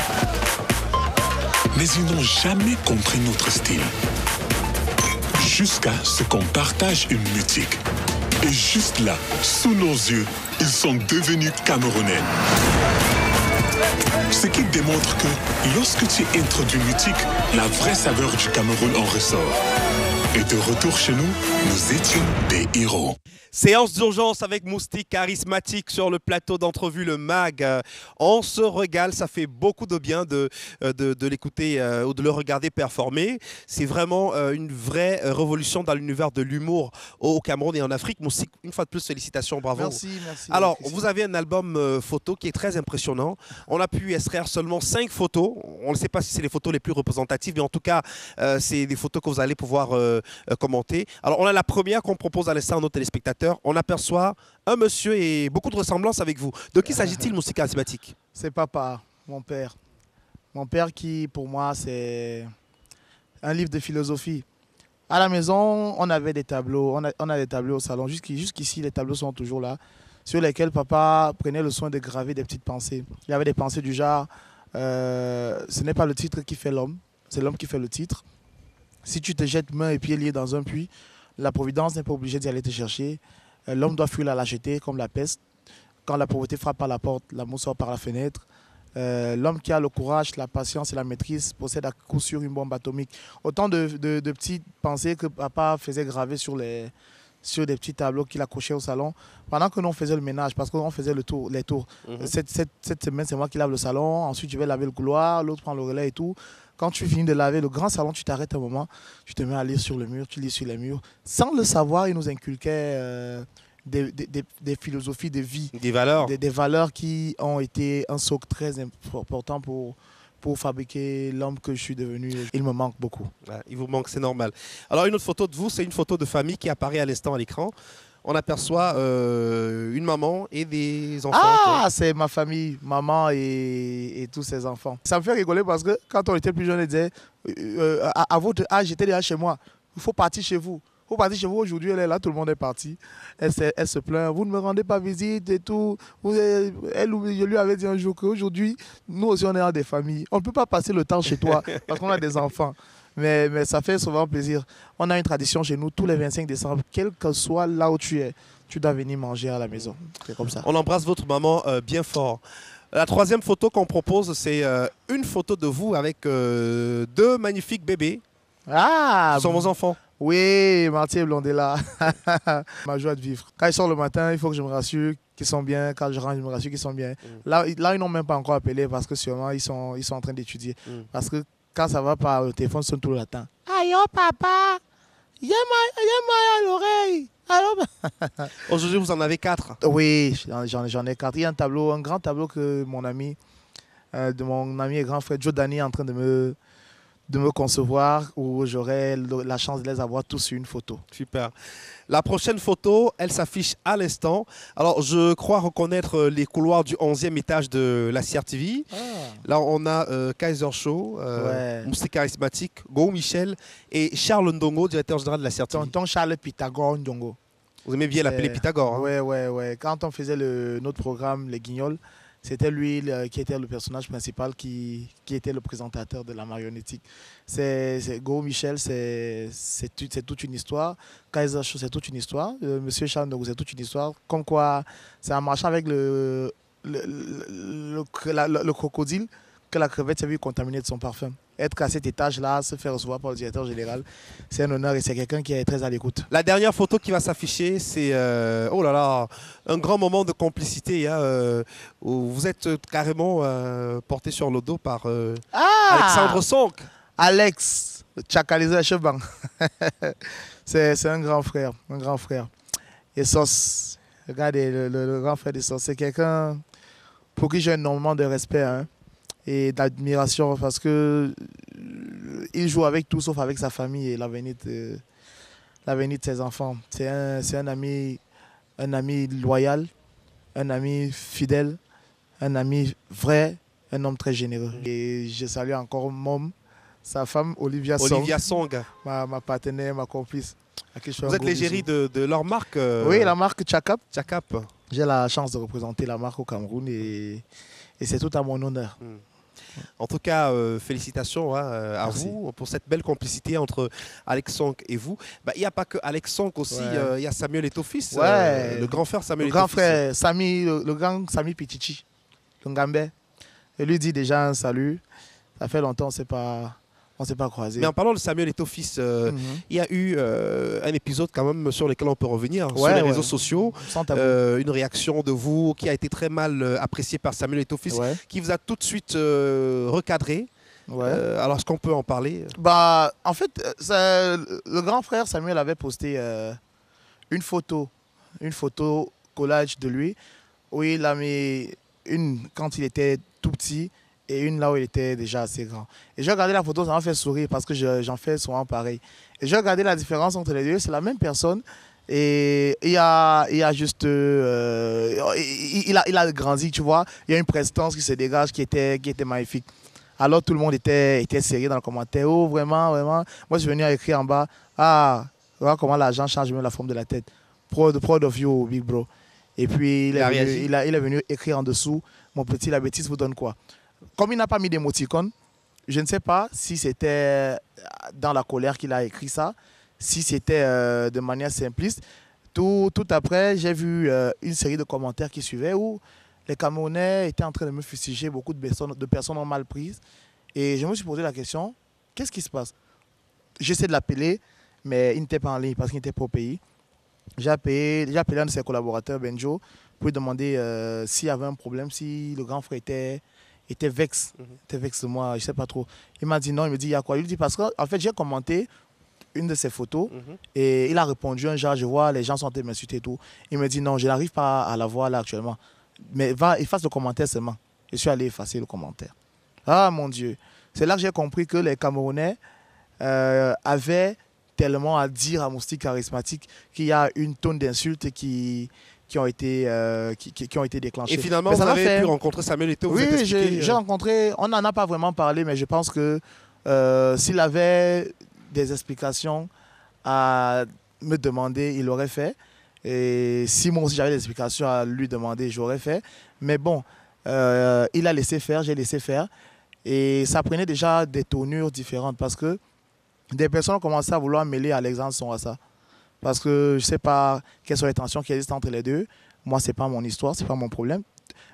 Mais ils n'ont jamais compris notre style. Jusqu'à ce qu'on partage une musique. Et juste là, sous nos yeux, ils sont devenus Camerounais. Ce qui démontre que lorsque tu introduis une musique, la vraie saveur du Cameroun en ressort. Et de retour chez nous, nous étions des héros. Séance d'urgence avec Moustique charismatique sur le plateau d'entrevue Le Mag. On se régale, ça fait beaucoup de bien de l'écouter ou de le regarder performer. C'est vraiment une vraie révolution dans l'univers de l'humour au Cameroun et en Afrique. Moustique, une fois de plus, félicitations, bravo. Merci, merci. Alors, vous avez un album photo qui est très impressionnant. On a pu extraire seulement 5 photos. On ne sait pas si c'est les photos les plus représentatives, mais en tout cas, c'est des photos que vous allez pouvoir commenter. Alors, on a la première qu'on propose à l'instant à nos téléspectateurs. On aperçoit un monsieur et beaucoup de ressemblances avec vous. De qui s'agit-il, Moustique charismatique? C'est papa, mon père. Mon père qui, pour moi, c'est un livre de philosophie. À la maison, on avait des tableaux. On a des tableaux au salon. Jusqu'ici, les tableaux sont toujours là, sur lesquels papa prenait le soin de graver des petites pensées. Il y avait des pensées du genre, ce n'est pas le titre qui fait l'homme, c'est l'homme qui fait le titre. Si tu te jettes mains et pieds liés dans un puits, la providence n'est pas obligée d'y aller te chercher. L'homme doit fuir la lâcheté comme la peste. Quand la pauvreté frappe à la porte, l'amour sort par la fenêtre. L'homme qui a le courage, la patience et la maîtrise possède à coup sûr une bombe atomique. Autant de petites pensées que papa faisait graver sur des petits tableaux qu'il accrochait au salon pendant que nous on faisait le ménage, parce qu'on faisait les tours. Cette semaine, c'est moi qui lave le salon. Ensuite, je vais laver le couloir, l'autre prend le relais et tout. Quand tu finis de laver le grand salon, tu t'arrêtes un moment, tu te mets à lire sur le mur, tu lis sur les murs. Sans le savoir, il nous inculquait des philosophies de vie. Des valeurs. Des valeurs qui ont été un socle très important pour fabriquer l'homme que je suis devenu. Il me manque beaucoup. Ouais, il vous manque, c'est normal. Alors, une autre photo de vous, c'est une photo de famille qui apparaît à l'instant à l'écran. On aperçoit une maman et des enfants. Ah, c'est ma famille, maman et tous ses enfants. Ça me fait rigoler parce que quand on était plus jeune, on disait à votre âge, j'étais déjà chez moi. Il faut partir chez vous. Il faut partir chez vous. Aujourd'hui, elle est là, tout le monde est parti. Elle se plaint. Vous ne me rendez pas visite et tout. Je lui avais dit un jour qu'aujourd'hui, nous aussi, on est dans des familles. On ne peut pas passer le temps chez toi parce qu'on a des enfants. Mais ça fait souvent plaisir. On a une tradition chez nous, tous les 25 décembre, quel que soit là où tu es, tu dois venir manger à la maison. C'est comme ça. On embrasse votre maman bien fort. La troisième photo qu'on propose, c'est une photo de vous avec 2 magnifiques bébés. Ah, Ce sont vos enfants. Oui, Marty et Blondella. Ma joie de vivre. Quand ils sortent le matin, il faut que je me rassure qu'ils sont bien. Quand je rentre, je me rassure qu'ils sont bien. Là, ils n'ont même pas encore appelé parce que sûrement, ils sont en train d'étudier. Parce que quand ça va pas, le téléphone sonne tout le temps. Aïe, oh papa, il y a mal à l'oreille. Aujourd'hui, vous en avez 4. Oui, j'en ai 4. Il y a un grand tableau que mon ami et grand frère Joe Dani est en train de me concevoir, où j'aurai la chance de les avoir tous sur une photo. Super. La prochaine photo, elle s'affiche à l'instant. Alors, je crois reconnaître les couloirs du 11e étage de la CRTV. Ah. Là, on a Kaiser Show, Moustique charismatique, Go Michel et Charles Ndongo, directeur général de la CRTV. Tonton Charles Pythagore Ndongo. Vous aimez bien l'appeler Pythagore. Hein? Ouais. Quand on faisait notre programme Les Guignols, c'était lui qui était le personnage principal, qui était le présentateur de la marionnettique. Go Michel, c'est toute une histoire. Kaiser Show, c'est toute une histoire. Monsieur Charles Ndongo, c'est toute une histoire. Comme quoi, c'est en marchant avec le crocodile que la crevette s'est vue contaminée de son parfum. Être à cet étage-là, se faire recevoir par le directeur général, c'est un honneur et c'est quelqu'un qui est très à l'écoute. La dernière photo qui va s'afficher, c'est oh là là, un grand moment de complicité hein, où vous êtes carrément porté sur le dos par Alexandre Sonk. Alex, Tchakalisé Cheban. C'est un grand frère, Et Sos, Regardez, le grand frère de Son, c'est quelqu'un pour qui j'ai énormément de respect hein, et d'admiration parce que il joue avec tout sauf avec sa famille et l'avenir de ses enfants. C'est un ami loyal, un ami fidèle, un ami vrai, un homme très généreux. Et je salue encore Mom, sa femme Olivia Song, ma partenaire, ma complice. Vous êtes l'égérie de leur marque Oui, la marque Tchakap. Tchakap. J'ai la chance de représenter la marque au Cameroun et c'est tout à mon honneur. En tout cas, félicitations à vous pour cette belle complicité entre Alex Song et vous. Il n'y a pas que Alex Song aussi, il y a Samuel Eto'o-Fils, le grand frère Samuel Eto'o-Fils. Le grand frère Sami, le grand Sami Pichichi, le Ngambé. Et lui dit déjà un salut. Ça fait longtemps, on ne s'est pas croisés. Mais en parlant de Samuel Eto'o-Fils, il y a eu un épisode quand même sur lequel on peut revenir, sur les réseaux sociaux. Une réaction de vous qui a été très mal appréciée par Samuel Eto'o-Fils, qui vous a tout de suite recadré. Alors, est-ce qu'on peut en parler? En fait, le grand frère Samuel avait posté une photo collage de lui, où il a mis une quand il était tout petit, et une là où il était déjà assez grand. Et j'ai regardé la photo, ça m'a fait sourire parce que j'en fais souvent pareil. Et j'ai regardé la différence entre les deux, c'est la même personne. Et il a juste... il a grandi, tu vois. Il y a une prestance qui se dégage qui était magnifique. Alors tout le monde était sérieux dans le commentaire. Oh, vraiment, vraiment. Moi, je suis venu à écrire en bas. Ah, voilà comment l'argent change même la forme de la tête. Proud of you, big bro. Et puis, il est venu écrire en dessous. Mon petit, la bêtise vous donne quoi? Comme il n'a pas mis d'émoticône, je ne sais pas si c'était dans la colère qu'il a écrit ça, si c'était de manière simpliste. Tout après, j'ai vu une série de commentaires qui suivaient où les Camerounais étaient en train de me fustiger, beaucoup de personnes ont mal prises. Et je me suis posé la question, qu'est-ce qui se passe? J'essaie de l'appeler, mais il n'était pas en ligne parce qu'il n'était pas au pays. J'ai appelé un de ses collaborateurs, Benjo, pour lui demander s'il y avait un problème, si le grand frère était vexe de moi, je ne sais pas trop. Il m'a dit non, il me dit il y a quoi? Il dit parce qu'en fait j'ai commenté une de ses photos et il a répondu un genre, je vois les gens sont en train de m'insulter et tout. Il me dit non, je n'arrive pas à la voir là actuellement. Mais va, efface le commentaire seulement. Je suis allé effacer le commentaire. Ah mon Dieu, c'est là que j'ai compris que les Camerounais avaient tellement à dire à Moustique Charismatique qu'il y a une tonne d'insultes qui ont été déclenchées. Et finalement, vous avez pu rencontrer Samuel Eto'o? Oui, j'ai rencontré, on n'en a pas vraiment parlé, mais je pense que s'il avait des explications à me demander, il l'aurait fait. Et si moi aussi j'avais des explications à lui demander, j'aurais fait. Mais bon, il a laissé faire, j'ai laissé faire. Et ça prenait déjà des tournures différentes parce que des personnes ont commencé à vouloir mêler Alexandre Song à ça. Parce que je ne sais pas quelles sont les tensions qui existent entre les deux. Moi, ce n'est pas mon histoire, ce n'est pas mon problème.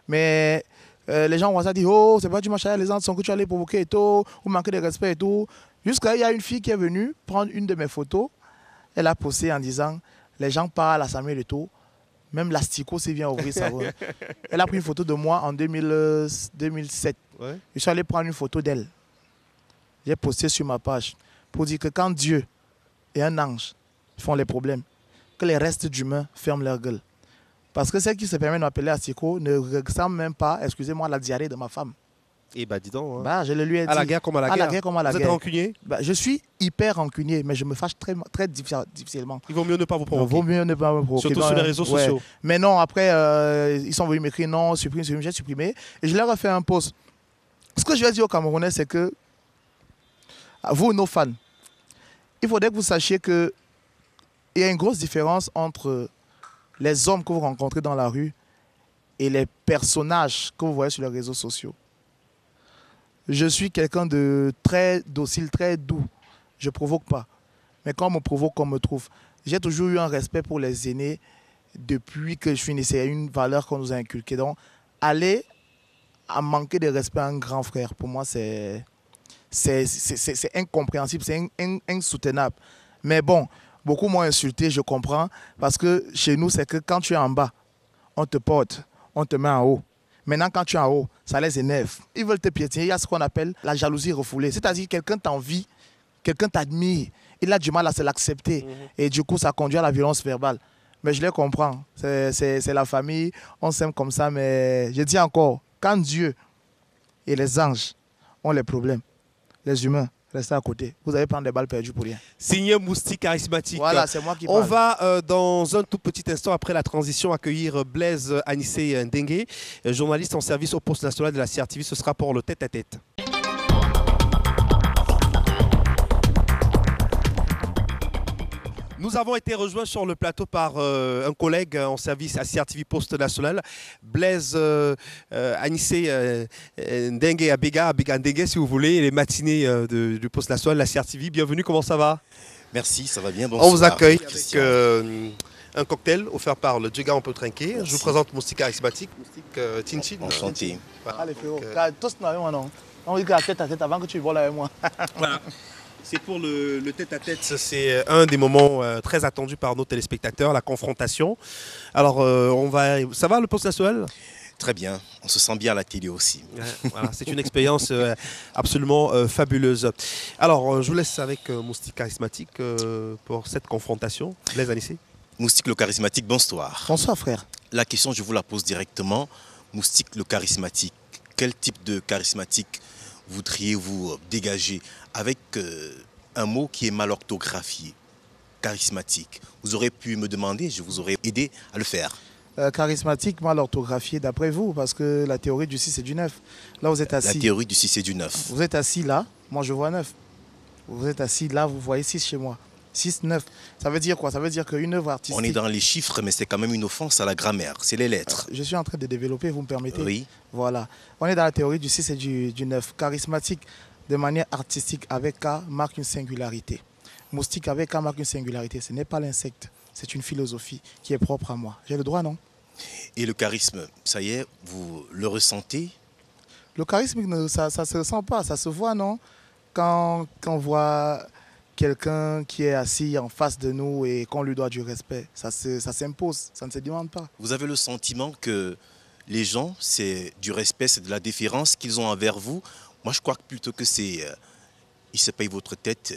Mais les gens vont se dire, oh, c'est pas du machin Alexandre Song que tu allais provoquer et tout, ou manquer de respect et tout. Jusqu'à il y a une fille qui est venue prendre une de mes photos. Elle a posté en disant, les gens parlent à Samuel Eto'o. Même l'Astico s'est vient ouvrir sa voix. Elle a pris une photo de moi en 2007. Ouais. Je suis allé prendre une photo d'elle. J'ai posté sur ma page pour dire que quand Dieu et un ange font les problèmes, que les restes d'humains ferment leur gueule. Parce que celle qui se permet de m'appeler Astico ne ressemble même pas, excusez-moi, à la diarrhée de ma femme. Et dis donc. Hein. Je le lui ai dit. À la guerre comme à la guerre. À la guerre comme à la guerre. Vous êtes rancunier? Je suis hyper rancunier, mais je me fâche très difficilement. Il vaut mieux ne pas vous provoquer. Il vaut mieux ne pas me provoquer. Surtout sur les réseaux sociaux. Mais non, après, ils sont venus m'écrire non, supprime, j'ai supprimé. Et je leur ai fait un post. Ce que je vais dire aux Camerounais, c'est que, vous, nos fans, il faudrait que vous sachiez qu'il y a une grosse différence entre les hommes que vous rencontrez dans la rue et les personnages que vous voyez sur les réseaux sociaux. Je suis quelqu'un de très docile, très doux. Je ne provoque pas. Mais quand on me provoque, on me trouve. J'ai toujours eu un respect pour les aînés depuis que je suis né. C'est une valeur qu'on nous a inculquée. Donc, aller à manquer de respect à un grand frère, pour moi, c'est incompréhensible, c'est insoutenable. Mais bon, beaucoup m'ont insulté, je comprends. Parce que chez nous, c'est que quand tu es en bas, on te porte, on te met en haut. Maintenant, quand tu es en haut, ça les énerve. Ils veulent te piétiner. Il y a ce qu'on appelle la jalousie refoulée. C'est-à-dire que quelqu'un t'envie, quelqu'un t'admire. Il a du mal à se l'accepter. Et du coup, ça conduit à la violence verbale. Mais je les comprends. C'est la famille, on s'aime comme ça. Mais je dis encore, quand Dieu et les anges ont les problèmes, les humains restent à côté. Vous allez prendre des balles perdues pour rien. Signé Moustique Charismatique. Voilà, c'est moi qui On parle. va dans un tout petit instant après la transition accueillir Blaise Anissé Ndengue, journaliste en service au poste national de la CRTV. Ce sera pour le tête-à-tête. Nous avons été rejoints sur le plateau par un collègue en service à CRTV Poste National, Blaise Anissé Ndengue Abega Ndengue, si vous voulez, les matinées du Poste National, la CRTV. Bienvenue, comment ça va? Merci, ça va bien. Bonsoir. On vous accueille avec Christian. un cocktail offert par le Djega On peut trinquer. Merci. Je vous présente Moustique Charismatique, Moustique Tinchin. Enchanté. Voilà. Allez, frérot, Donc, tous avec moi, non? On dit qu'à tête à tête avant que tu voles avec moi. voilà. C'est pour le tête-à-tête, c'est un des moments très attendus par nos téléspectateurs, la confrontation. Alors, ça va le Poste National? Très bien, on se sent bien à la télé aussi. Voilà, c'est une expérience absolument fabuleuse. Alors, je vous laisse avec Moustique Charismatique pour cette confrontation. Blaise Anissé. Moustique le charismatique, bonsoir. Bonsoir, frère. La question, je vous la pose directement. Moustique le charismatique, quel type de charismatique voudriez-vous dégager avec un mot qui est mal orthographié? Charismatique. Vous aurez pu me demander, je vous aurais aidé à le faire. Charismatique, mal orthographié d'après vous, parce que la théorie du 6 et du 9. Là, vous êtes La assis. théorie du 6 et du 9. Vous êtes assis là, moi je vois 9. Vous êtes assis là, vous voyez 6 chez moi. 6, 9. Ça veut dire quoi? Ça veut dire qu'une œuvre artistique... On est dans les chiffres, mais c'est quand même une offense à la grammaire. C'est les lettres. Je suis en train de développer, vous me permettez? Oui. Voilà. On est dans la théorie du 6 et du 9. Charismatique, de manière artistique, avec K, marque une singularité. Moustique avec K marque une singularité. Ce n'est pas l'insecte. C'est une philosophie qui est propre à moi. J'ai le droit, non? Et le charisme, ça y est, vous le ressentez? Le charisme, ça ne se ressent pas. Ça se voit, non? Quand on voit quelqu'un qui est assis en face de nous et qu'on lui doit du respect, ça s'impose. Ça ne se demande pas. Vous avez le sentiment que les gens, c'est du respect, c'est de la déférence qu'ils ont envers vous? Moi, je crois que plutôt que c'est... ils se payent votre tête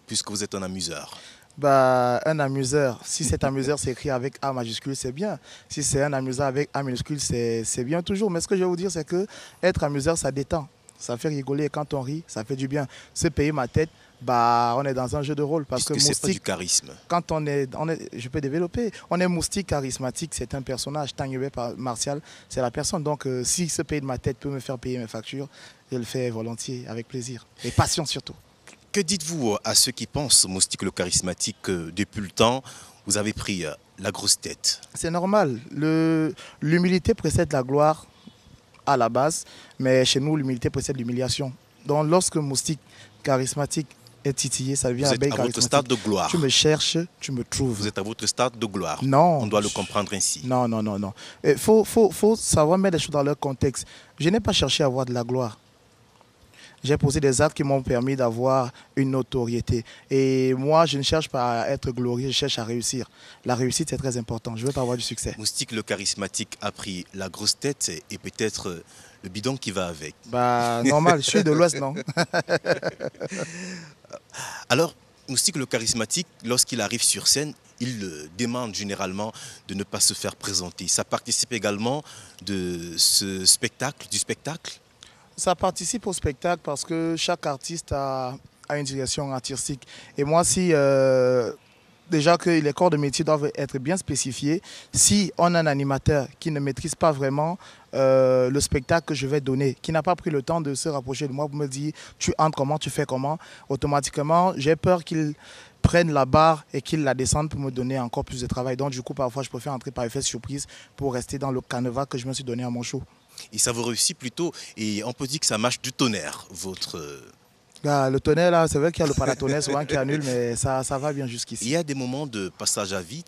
puisque vous êtes un amuseur. Bah, un amuseur, si cet amuseur s'écrit avec A majuscule, c'est bien. Si c'est un amuseur avec A minuscule, c'est bien toujours. Mais ce que je vais vous dire, c'est que être amuseur, ça détend. Ça fait rigoler. Et quand on rit, ça fait du bien. Se payer ma tête, bah, on est dans un jeu de rôle. Parce Puisque que c'est pas du Moustique, charisme. quand je peux développer. On est Moustique charismatique, c'est un personnage. Tanguy Martial, c'est la personne. Donc, si se payer de ma tête peut me faire payer mes factures, je le fais volontiers, avec plaisir. Et passion surtout. Que dites-vous à ceux qui pensent, Moustique le charismatique, que depuis le temps, vous avez pris la grosse tête? C'est normal. L'humilité précède la gloire à la base, mais chez nous, l'humilité précède l'humiliation. Donc, lorsque Moustique charismatique est titillé, ça devient Vous êtes abeille à votre charismatique. stade de gloire. Tu me cherches, tu me trouves. Vous êtes à votre stade de gloire. Non. On doit le comprendre ainsi. Non, non, non, non. Il faut savoir mettre les choses dans leur contexte. Je n'ai pas cherché à avoir de la gloire. J'ai posé des actes qui m'ont permis d'avoir une notoriété. Et moi, je ne cherche pas à être glorieux, je cherche à réussir. La réussite, c'est très important. Je ne veux pas avoir du succès. Moustique le charismatique a pris la grosse tête et peut-être le bidon qui va avec. Bah, normal, je suis de l'Ouest, non? Alors, Moustique le charismatique, lorsqu'il arrive sur scène, il demande généralement de ne pas se faire présenter. Ça participe également de ce spectacle, du spectacle? Ça participe au spectacle parce que chaque artiste a une direction artistique. Et moi, si déjà que les corps de métier doivent être bien spécifiés, si on a un animateur qui ne maîtrise pas vraiment le spectacle que je vais donner, qui n'a pas pris le temps de se rapprocher de moi pour me dire tu entres comment, tu fais comment, automatiquement, j'ai peur qu'il prenne la barre et qu'il la descende pour me donner encore plus de travail. Donc du coup, parfois, je préfère entrer par effet surprise pour rester dans le canevas que je me suis donné à mon show. Et ça vous réussit plutôt, et on peut dire que ça marche du tonnerre, votre... Là, le tonnerre, là, c'est vrai qu'il y a le paratonnerre souvent qui annule, mais ça va bien jusqu'ici. Il y a des moments de passage à vide,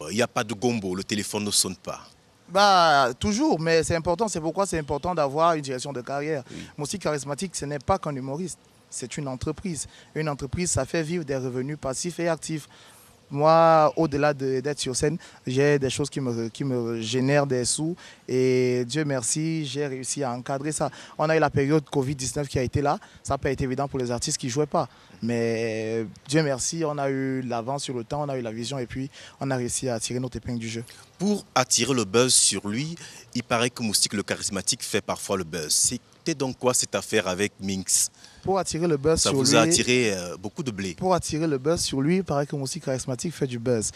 il n'y a pas de gombo, le téléphone ne sonne pas. Bah, toujours, mais c'est important, c'est pourquoi c'est important d'avoir une direction de carrière. Oui. Moustique charismatique, ce n'est pas qu'un humoriste, c'est une entreprise. Une entreprise, ça fait vivre des revenus passifs et actifs. Moi, au-delà d'être sur scène, j'ai des choses qui me génèrent des sous. Et Dieu merci, j'ai réussi à encadrer ça. On a eu la période Covid-19 qui a été là. Ça n'a pas été évident pour les artistes qui ne jouaient pas. Mais Dieu merci, on a eu l'avance sur le temps, on a eu la vision et puis on a réussi à tirer notre épingle du jeu. Pour attirer le buzz sur lui, il paraît que Moustique le charismatique fait parfois le buzz. C'était donc quoi cette affaire avec Minx? Pour attirer le buzz Ça sur lui... vous a attiré beaucoup de blé. Pour attirer le buzz sur lui, il paraît que Moustique charismatique fait du buzz.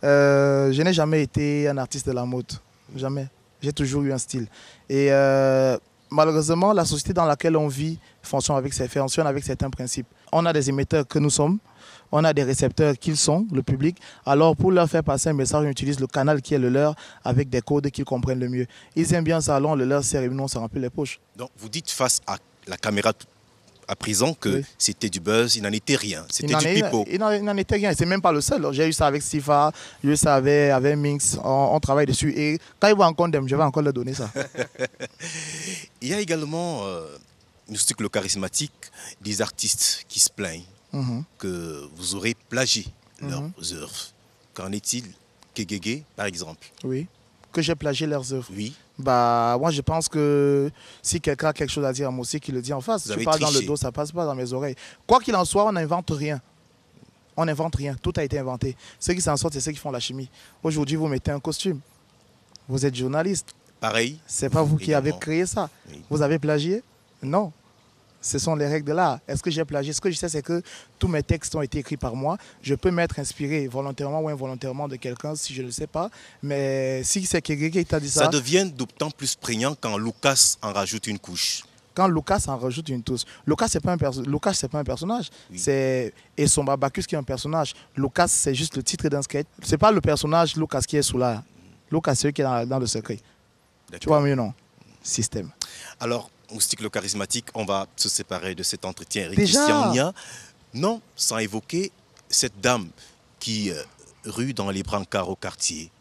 Je n'ai jamais été un artiste de la mode. Jamais. J'ai toujours eu un style. Et malheureusement, la société dans laquelle on vit fonctionne avec certains principes. On a des émetteurs que nous sommes, on a des récepteurs qu'ils sont, le public. Alors pour leur faire passer un message, on utilise le canal qui est le leur avec des codes qu'ils comprennent le mieux. Ils aiment bien ça, alors on le leur sert et nous on se remplit les poches. Donc vous dites face à la caméra à présent que Oui. c'était du buzz, il n'en était rien, c'était du pipeau. Il n'en était rien, c'est même pas le seul. J'ai eu ça avec Sifa, j'ai eu ça avec Minx, on travaille dessus. Et quand ils vont encore condamner, je vais encore leur donner ça. Il y a également, Moustique le charismatique, des artistes qui se plaignent que vous aurez plagié leurs œuvres. Qu'en est-il? Kegege, par exemple. Oui, que j'ai plagié leurs œuvres. Oui. Bah, moi, je pense que si quelqu'un a quelque chose à dire à moi aussi, qu'il le dit en face. Vous Tu avez parles dans le triché. dos, ça passe pas dans mes oreilles. Quoi qu'il en soit, on n'invente rien. On n'invente rien. Tout a été inventé. Ceux qui s'en sortent, c'est ceux qui font la chimie. Aujourd'hui, vous mettez un costume. Vous êtes journaliste. Pareil. C'est pas vous qui avez Également. créé ça. Oui. Vous avez plagié? Non. Ce sont les règles de l'art. Est-ce que j'ai plagié? Ce que je sais, c'est que tous mes textes ont été écrits par moi. Je peux m'être inspiré volontairement ou involontairement de quelqu'un si je ne le sais pas. Mais si c'est quelqu'un qui t'a dit Ça devient d'autant plus prégnant quand Lucas en rajoute une couche. quand Lucas en rajoute une touche. Lucas, c'est pas un personnage. Oui. C'est Essomba Bacchus qui est un personnage. Lucas, c'est juste le titre d'un sketch. C'est pas le personnage Lucas qui est sous là. Lucas, c'est lui qui est dans le secret. Tu vois mieux, non? Système. Alors, Moustique le charismatique, on va se séparer de cet entretien. Eric Déjà? Christian Nia, non, sans évoquer cette dame qui rue dans les brancards au quartier.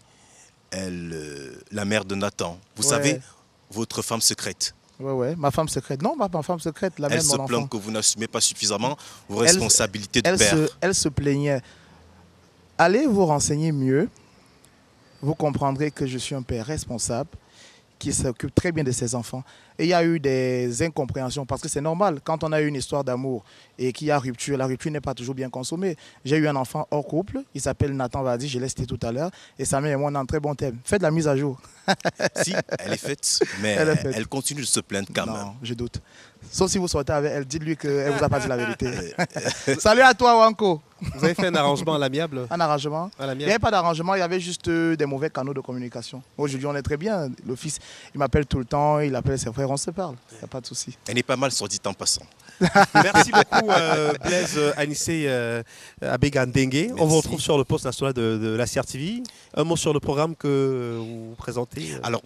Elle, la mère de Nathan. Vous Ouais. savez, votre femme secrète. Ouais, ma femme secrète. Non, ma femme secrète, la mère Elle de se mon enfant. plaint que vous n'assumez pas suffisamment vos Elle- responsabilités de père. Elle se plaignait. Allez vous renseigner mieux. Vous comprendrez que je suis un père responsable qui s'occupe très bien de ses enfants. Et il y a eu des incompréhensions parce que c'est normal. Quand on a eu une histoire d'amour et qu'il y a rupture, la rupture n'est pas toujours bien consommée. J'ai eu un enfant hors couple. Il s'appelle Nathan Vadi, je l'ai cité tout à l'heure. Et sa mère et moi, on a un très bon thème. Faites la mise à jour. Si, elle est faite, mais Elle est faite. elle continue de se plaindre quand même. Non, je doute. Sauf si vous sortez avec elle, dites-lui qu'elle vous a pas dit la vérité. Salut à toi, Wanko. Vous avez fait un arrangement à l'amiable? Un arrangement. À Il n'y l'amiable. avait pas d'arrangement, il y avait juste des mauvais canaux de communication. Aujourd'hui, on est très bien. Le fils, il m'appelle tout le temps, il appelle ses frères, on se parle. Il n'y a pas de souci. Elle n'est pas mal sortie en passant. Merci beaucoup Blaise Anissé Abegandengue. On vous retrouve sur le poste national de la CRTV. Un mot sur le programme que vous présentez. Alors,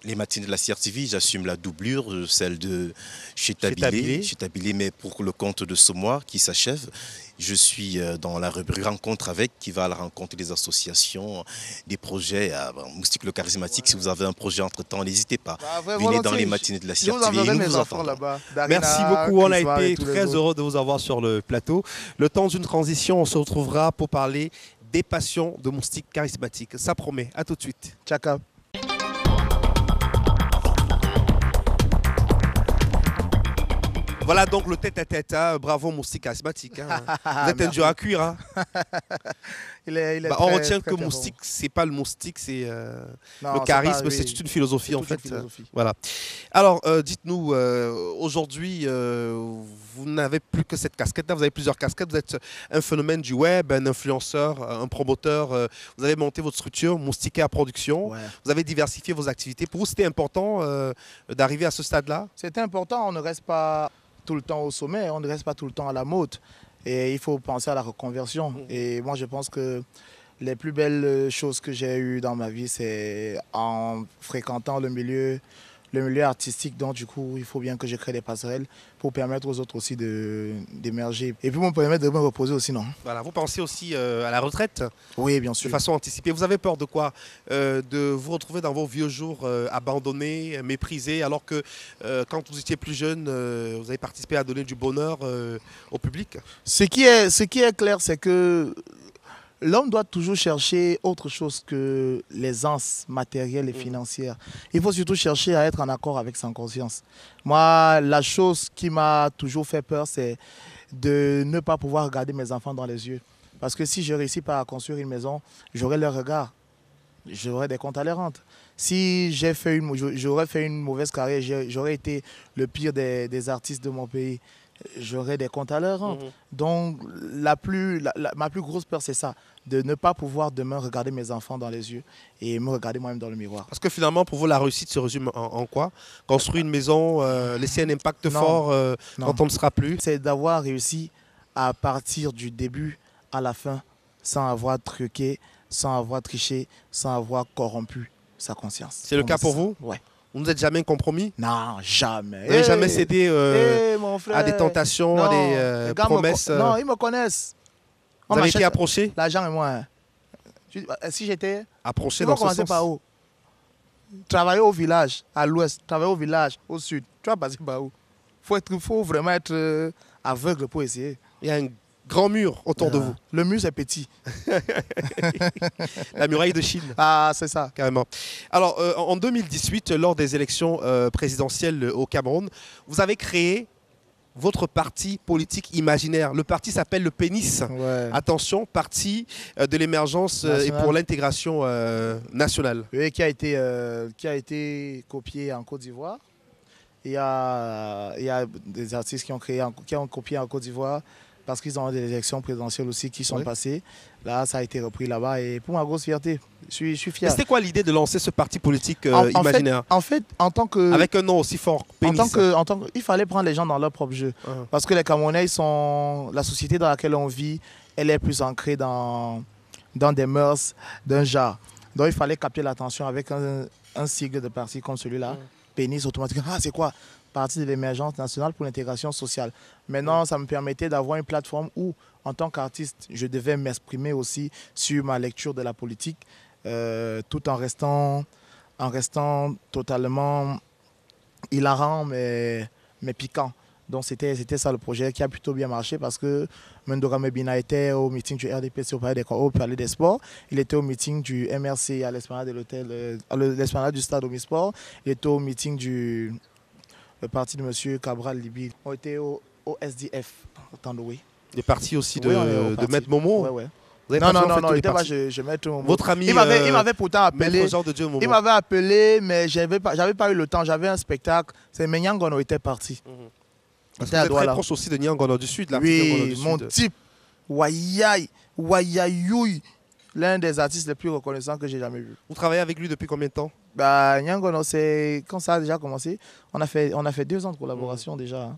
les matinées de la CRTV, j'assume la doublure, celle de chez Tabilé. Tabilé, mais pour le compte de ce mois qui s'achève, je suis dans la rubrique Rencontre avec, qui va à la rencontre des associations, des projets. Moustique le charismatique, si vous avez un projet entre-temps, n'hésitez pas. Venez dans les matinées de la Je vous CRTV et enverrai nous mes vous enfants attendons. là-bas. Merci Darina, beaucoup, on a Christophe et été tous les très autres. heureux de vous avoir sur le plateau. Le temps d'une transition, on se retrouvera pour parler des passions de Moustique charismatique. Ça promet, à tout de suite. Tchaka. Voilà donc le tête-à-tête, hein. Bravo Moustique charismatique. Hein. Vous êtes un dur à cuire. Hein. Il est Bah, on très, retient très, que très Moustique, c'est pas le moustique, c'est bon. Non, le c'est charisme, pas- c'est oui. toute une philosophie C'est en toute une fait. philosophie. Voilà. Alors, dites-nous, aujourd'hui, vous n'avez plus que cette casquette-là, vous avez plusieurs casquettes, vous êtes un phénomène du web, un influenceur, un promoteur, vous avez monté votre structure, Moustiquaire Production, Ouais. vous avez diversifié vos activités. Pour vous, c'était important d'arriver à ce stade-là? C'est important, on ne reste pas tout le temps au sommet, on ne reste pas tout le temps à la mode. Et il faut penser à la reconversion. Et moi, je pense que les plus belles choses que j'ai eues dans ma vie, c'est en fréquentant le milieu artistique. Donc, du coup, il faut bien que je crée des passerelles pour permettre aux autres aussi d'émerger. Et puis, me permettre de me reposer aussi, non? Voilà. Vous pensez aussi à la retraite Oui, bien de sûr. façon anticipée. Vous avez peur de quoi? De vous retrouver dans vos vieux jours abandonnés, méprisés, alors que quand vous étiez plus jeune, vous avez participé à donner du bonheur au public? Ce qui est clair, c'est que l'homme doit toujours chercher autre chose que l'aisance matérielle et financière. Il faut surtout chercher à être en accord avec sa conscience. Moi, la chose qui m'a toujours fait peur, c'est de ne pas pouvoir regarder mes enfants dans les yeux. Parce que si je ne réussis pas à construire une maison, j'aurai leur regard. J'aurai des comptes à leur rendre. Si j'aurais fait une mauvaise carrière, j'aurais été le pire des artistes de mon pays. J'aurais des comptes à leur rendre. Donc, ma plus grosse peur, c'est ça, de ne pas pouvoir demain regarder mes enfants dans les yeux et me regarder moi-même dans le miroir. Parce que finalement, pour vous, la réussite se résume en quoi? Construire une maison, laisser un impact fort quand on ne sera plus? C'est d'avoir réussi à partir du début à la fin sans avoir truqué, sans avoir triché, sans avoir corrompu sa conscience. C'est le cas pour vous? Ouais. Vous ne vous êtes jamais compromis? Non, jamais. Vous n'avez jamais cédé mon frère. à des tentations, à des les gars promesses? Non, ils me connaissent. Vous avez été approché? L'argent et moi. Hein. Si j'étais... Approché dans ce sens? Par où? Travailler au village, à l'ouest, travailler au village, au sud. Tu vas passer par où? Il faut vraiment être aveugle pour essayer. Il y a un grand mur autour de vous. Le mur, c'est petit. La muraille de Chine. Ah, c'est ça. Carrément. Alors, en 2018, lors des élections présidentielles au Cameroun, vous avez créé votre parti politique imaginaire. Le parti s'appelle le PENIS. Ouais. Attention, parti de l'émergence et pour l'intégration nationale. Oui, qui a été copié en Côte d'Ivoire. Il y a des artistes qui ont copié en Côte d'Ivoire parce qu'ils ont des élections présidentielles aussi qui sont passées. Là, ça a été repris là-bas et pour ma grosse fierté, je suis fier. C'était quoi l'idée de lancer ce parti politique imaginaire? En fait, en tant que... Avec un nom aussi fort, PENIS. Il fallait prendre les gens dans leur propre jeu. Parce que les Camerounais, la société dans laquelle on vit, elle est plus ancrée dans des mœurs d'un genre. Donc, il fallait capter l'attention avec un sigle de parti comme celui-là. PENIS, automatiquement. Ah, c'est quoi? Parti de l'émergence nationale pour l'intégration sociale. Maintenant, ça me permettait d'avoir une plateforme où, en tant qu'artiste, je devais m'exprimer aussi sur ma lecture de la politique, tout en restant totalement hilarant, mais piquant. Donc, c'était ça le projet qui a plutôt bien marché parce que Mendora Mebina était au meeting du RDPC au Palais des Sports. Il était au meeting du MRC à l'esplanade de l'hôtel, l'esplanade du stade Omisport. Il était au meeting du parti de M. Cabral Libi. On était au SDF, Tandoué. Des partis aussi de Maître Momo. Ouais. Non, il était pas je Maître Momo. Votre ami, il m'avait pourtant appelé. Genre de Dieu, Momo. Il m'avait appelé, mais j'avais pas eu le temps. J'avais un spectacle. C'est Menyangono était parti. Parce que vous êtes très proche aussi de Nyangono du Sud. Oui, mon type. Wayayoui. L'un des artistes les plus reconnaissants que j'ai jamais vu. Vous travaillez avec lui depuis combien de temps? Nyangono, c'est quand ça a déjà commencé. On a fait 2 ans de collaboration déjà.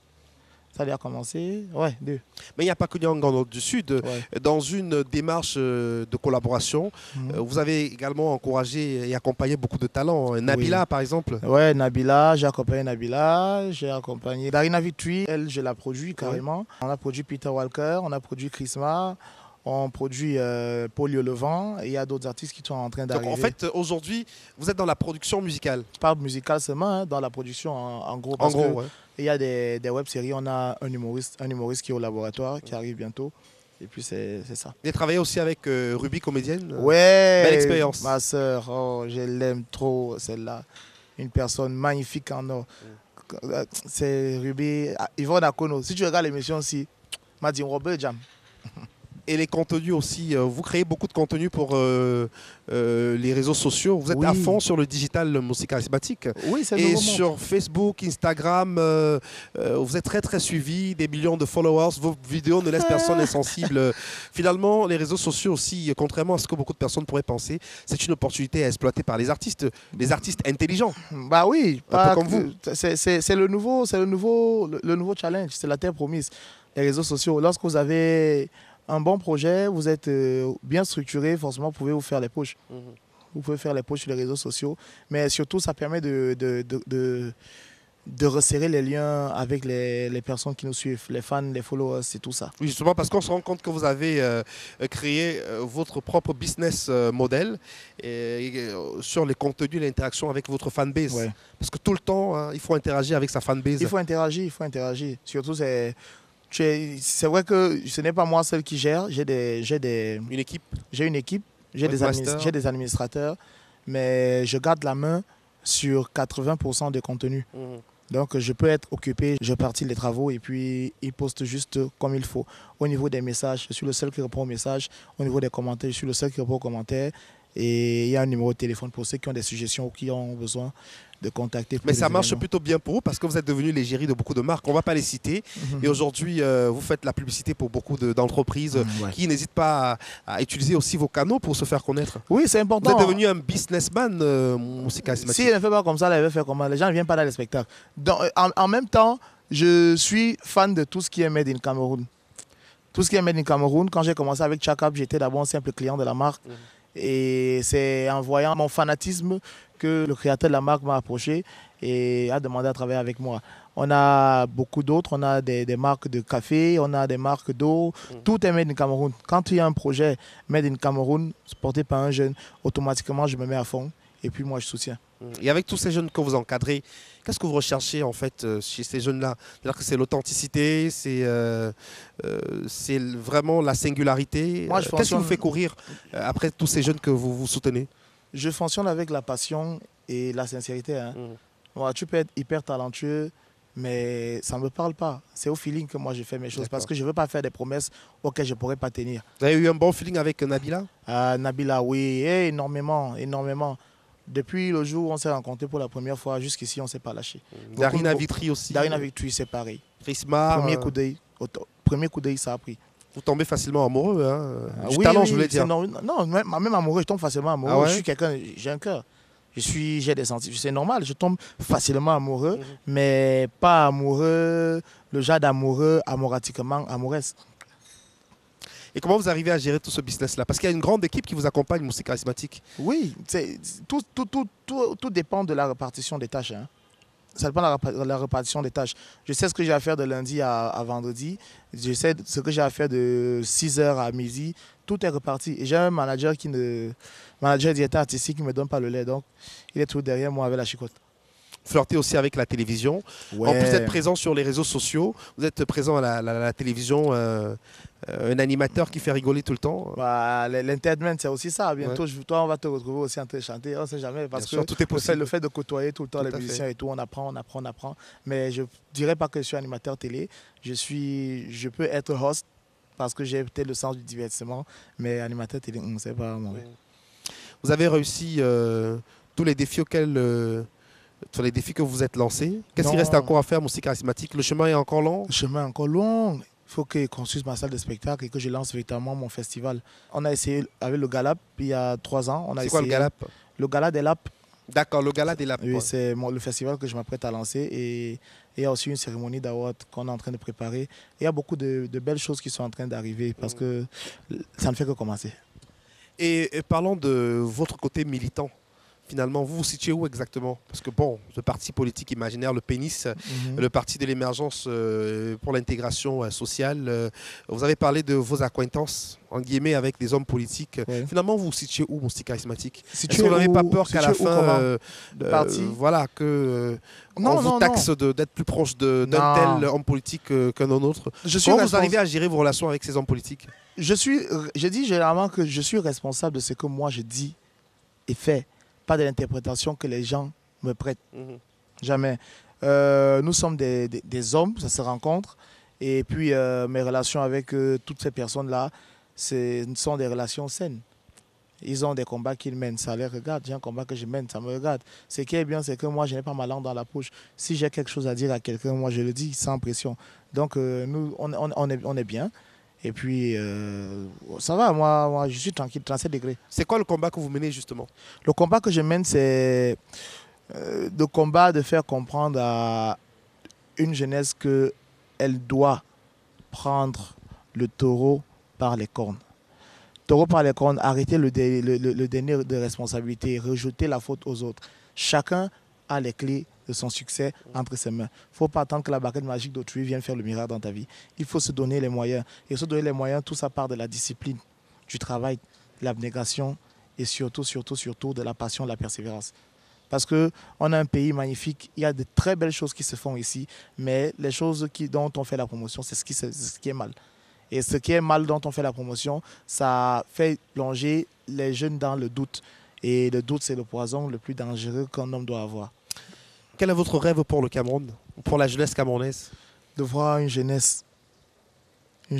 Ça a déjà commencé. Ouais, 2. Mais il n'y a pas que Nyangono du Sud. Dans une démarche de collaboration, vous avez également encouragé et accompagné beaucoup de talents. Nabila, par exemple. Ouais, Nabila, j'ai accompagné Nabila. J'ai accompagné Darina Vitui. Elle, je la produis carrément. On a produit Peter Walker, on a produit Chrisma. On produit Paul Levent et il y a d'autres artistes qui sont en train d'arriver. Donc en fait, aujourd'hui, vous êtes dans la production musicale? Pas musicale seulement, dans la production en gros. En gros, il y a des web-séries, on a un humoriste qui est au laboratoire, qui arrive bientôt. Et puis c'est ça. Vous avez travaillé aussi avec Ruby, comédienne? Ouais. Belle expérience. Ma soeur, je l'aime trop, celle-là. Une personne magnifique en or. C'est Ruby, Yvonne Akono. Si tu regardes l'émission aussi, m'a dit Robert Jam. Et les contenus aussi, vous créez beaucoup de contenus pour les réseaux sociaux. Vous êtes à fond sur le digital musique charismatique. Oui, c'est et sur Facebook, Instagram, vous êtes très très suivi, des millions de followers. Vos vidéos ne laissent personne insensible. Finalement, les réseaux sociaux aussi, contrairement à ce que beaucoup de personnes pourraient penser, c'est une opportunité à exploiter par les artistes intelligents. Bah oui, un peu comme vous. C'est le nouveau challenge, c'est la terre promise. Les réseaux sociaux, lorsque vous avez un bon projet, vous êtes bien structuré, forcément, vous pouvez vous faire les poches. Vous pouvez faire les poches sur les réseaux sociaux, mais surtout, ça permet de resserrer les liens avec les personnes qui nous suivent, les fans, les followers, c'est tout ça. Oui, justement, parce qu'on se rend compte que vous avez créé votre propre business model sur les contenus et l'interaction avec votre fanbase. Ouais. Parce que tout le temps, il faut interagir avec sa fanbase. Il faut interagir. Surtout, C'est vrai que ce n'est pas moi seul qui gère. Une équipe. J'ai une équipe, j'ai Webmaster. j'ai des administrateurs, mais je garde la main sur 80% des contenus. Donc, je peux être occupé, je partis les travaux et puis ils postent juste comme il faut. Au niveau des messages, je suis le seul qui répond aux messages. Au niveau des commentaires, je suis le seul qui répond aux commentaires. Et il y a un numéro de téléphone pour ceux qui ont des suggestions ou qui ont besoin de contacter. Mais ça marche plutôt bien pour vous parce que vous êtes devenu l'égérie de beaucoup de marques. On ne va pas les citer. Et aujourd'hui, vous faites la publicité pour beaucoup d'entreprises qui n'hésitent pas à utiliser aussi vos canaux pour se faire connaître. Oui, c'est important. Vous êtes devenu un businessman, Moussi Charismatique. Si elle ne fait pas comme ça, elle va faire comment? Les gens ne viennent pas dans les spectacles. Donc, en même temps, je suis fan de tout ce qui est Made in Cameroun. Tout ce qui est Made in Cameroun, quand j'ai commencé avec Chakap, j'étais d'abord un simple client de la marque. Et c'est en voyant mon fanatisme que le créateur de la marque m'a approché et a demandé à travailler avec moi. On a beaucoup d'autres, on a des marques de café, on a des marques d'eau, tout est Made in Cameroun. Quand il y a un projet Made in Cameroun, porté par un jeune, automatiquement je me mets à fond et puis moi je soutiens. Et avec tous ces jeunes que vous encadrez, qu'est-ce que vous recherchez en fait chez ces jeunes-là? C'est-à-dire que c'est l'authenticité, c'est vraiment la singularité. Qu'est-ce qui vous fait courir après tous ces jeunes que vous soutenez? Je fonctionne avec la passion et la sincérité. Hein. Moi, tu peux être hyper talentueux, mais ça ne me parle pas. C'est au feeling que moi je fais mes choses parce que je ne veux pas faire des promesses auxquelles je ne pourrais pas tenir. Vous avez eu un bon feeling avec Nabila? Nabila, oui, énormément, énormément. Depuis le jour où on s'est rencontrés pour la première fois, jusqu'ici, on ne s'est pas lâché. Darina Vitry aussi. Darina Vitry, c'est pareil. Prismar. Premier coup d'œil, ça a pris. Vous tombez facilement amoureux, hein? Du Oui, talent, oui, je voulais dire. Non, même amoureux, je tombe facilement amoureux. Ah ouais? Je suis quelqu'un, j'ai un cœur. J'ai des sentiments. C'est normal, je tombe facilement amoureux, mais pas amoureux, le genre d'amoureux, amouratiquement, amoureuse. Et comment vous arrivez à gérer tout ce business-là? Parce qu'il y a une grande équipe qui vous accompagne, Moussi Charismatique. Oui, tout dépend de la répartition des tâches. Hein. Ça dépend de la répartition des tâches. Je sais ce que j'ai à faire de lundi à vendredi. Je sais ce que j'ai à faire de 6h à midi. Tout est reparti. Et j'ai un manager directeur artistique qui ne me donne pas le lait. Donc, il est tout derrière moi avec la chicotte. Flirter aussi avec la télévision. Ouais. En plus d'être présent sur les réseaux sociaux, vous êtes présent à la télévision, un animateur qui fait rigoler tout le temps. Bah, l'entertainment, c'est aussi ça. Bientôt, toi, on va te retrouver aussi en train de chanter. On ne sait jamais. Parce Bien sûr, tout est possible. Le fait de côtoyer tout le temps Tout les à musiciens fait. et tout, on apprend. Mais je ne dirais pas que je suis animateur télé. Je peux être host parce que j'ai peut-être le sens du divertissement. Mais animateur télé, c'est pas moi. Vous avez réussi tous les défis sur les défis que vous êtes lancés. Qu'est-ce qu'il reste encore à faire, Moussi Charismatique? Le chemin est encore long? Le chemin est encore long. Il faut que je construise ma salle de spectacle et que je lance véritablement mon festival. On a essayé avec le Galap il y a 3 ans. C'est quoi le Galap? Le Gala des Lapes. D'accord, le Gala des Lapes. Oui, c'est le festival que je m'apprête à lancer. Et il y a aussi une cérémonie d'award qu'on est en train de préparer. Il y a beaucoup de belles choses qui sont en train d'arriver parce que ça ne fait que commencer. Et parlons de votre côté militant. Finalement, vous vous situez où exactement? Parce que bon, le parti politique imaginaire, le pénis, le parti de l'émergence pour l'intégration sociale, vous avez parlé de vos acquaintances, en guillemets, avec des hommes politiques. Ouais. Finalement, vous vous situez où, Moussi Charismatique? Est-ce Situé que vous n'avez pas où- peur qu'à la situé où, fin, comment? De parti voilà, que Non, on vous non, taxe d'être plus proche d'un Non. tel homme politique qu'un autre? Je suis Comment vous responsable. arrivez à gérer vos relations avec ces hommes politiques? Je dis généralement que je suis responsable de ce que moi je dis et fais, pas de l'interprétation que les gens me prêtent. Jamais. Nous sommes des hommes, ça se rencontre. Et puis mes relations avec toutes ces personnes-là, ce sont des relations saines. Ils ont des combats qu'ils mènent, ça les regarde. J'ai un combat que je mène, ça me regarde. Ce qui est bien, c'est que moi, je n'ai pas ma langue dans la poche. Si j'ai quelque chose à dire à quelqu'un, moi, je le dis sans pression. Donc, nous, on est bien. Et puis, ça va, moi, je suis tranquille, 37 degrés. C'est quoi le combat que vous menez justement? Le combat que je mène, c'est le combat de faire comprendre à une jeunesse qu'elle doit prendre le taureau par les cornes. Taureau par les cornes, arrêter le déni de responsabilité, rejeter la faute aux autres. Chacun a les clés de son succès entre ses mains. Il ne faut pas attendre que la baguette magique d'autrui vienne faire le miracle dans ta vie. Il faut se donner les moyens. Et se donner les moyens, tout ça part de la discipline, du travail, de l'abnégation et surtout de la passion, de la persévérance. Parce qu'on a un pays magnifique, il y a de très belles choses qui se font ici, mais les choses dont on fait la promotion, c'est ce qui est mal. Et ce qui est mal dont on fait la promotion, ça fait plonger les jeunes dans le doute. Et le doute, c'est le poison le plus dangereux qu'un homme doit avoir. Quel est votre rêve pour le Cameroun, pour la jeunesse camerounaise? De voir une jeunesse, ouais.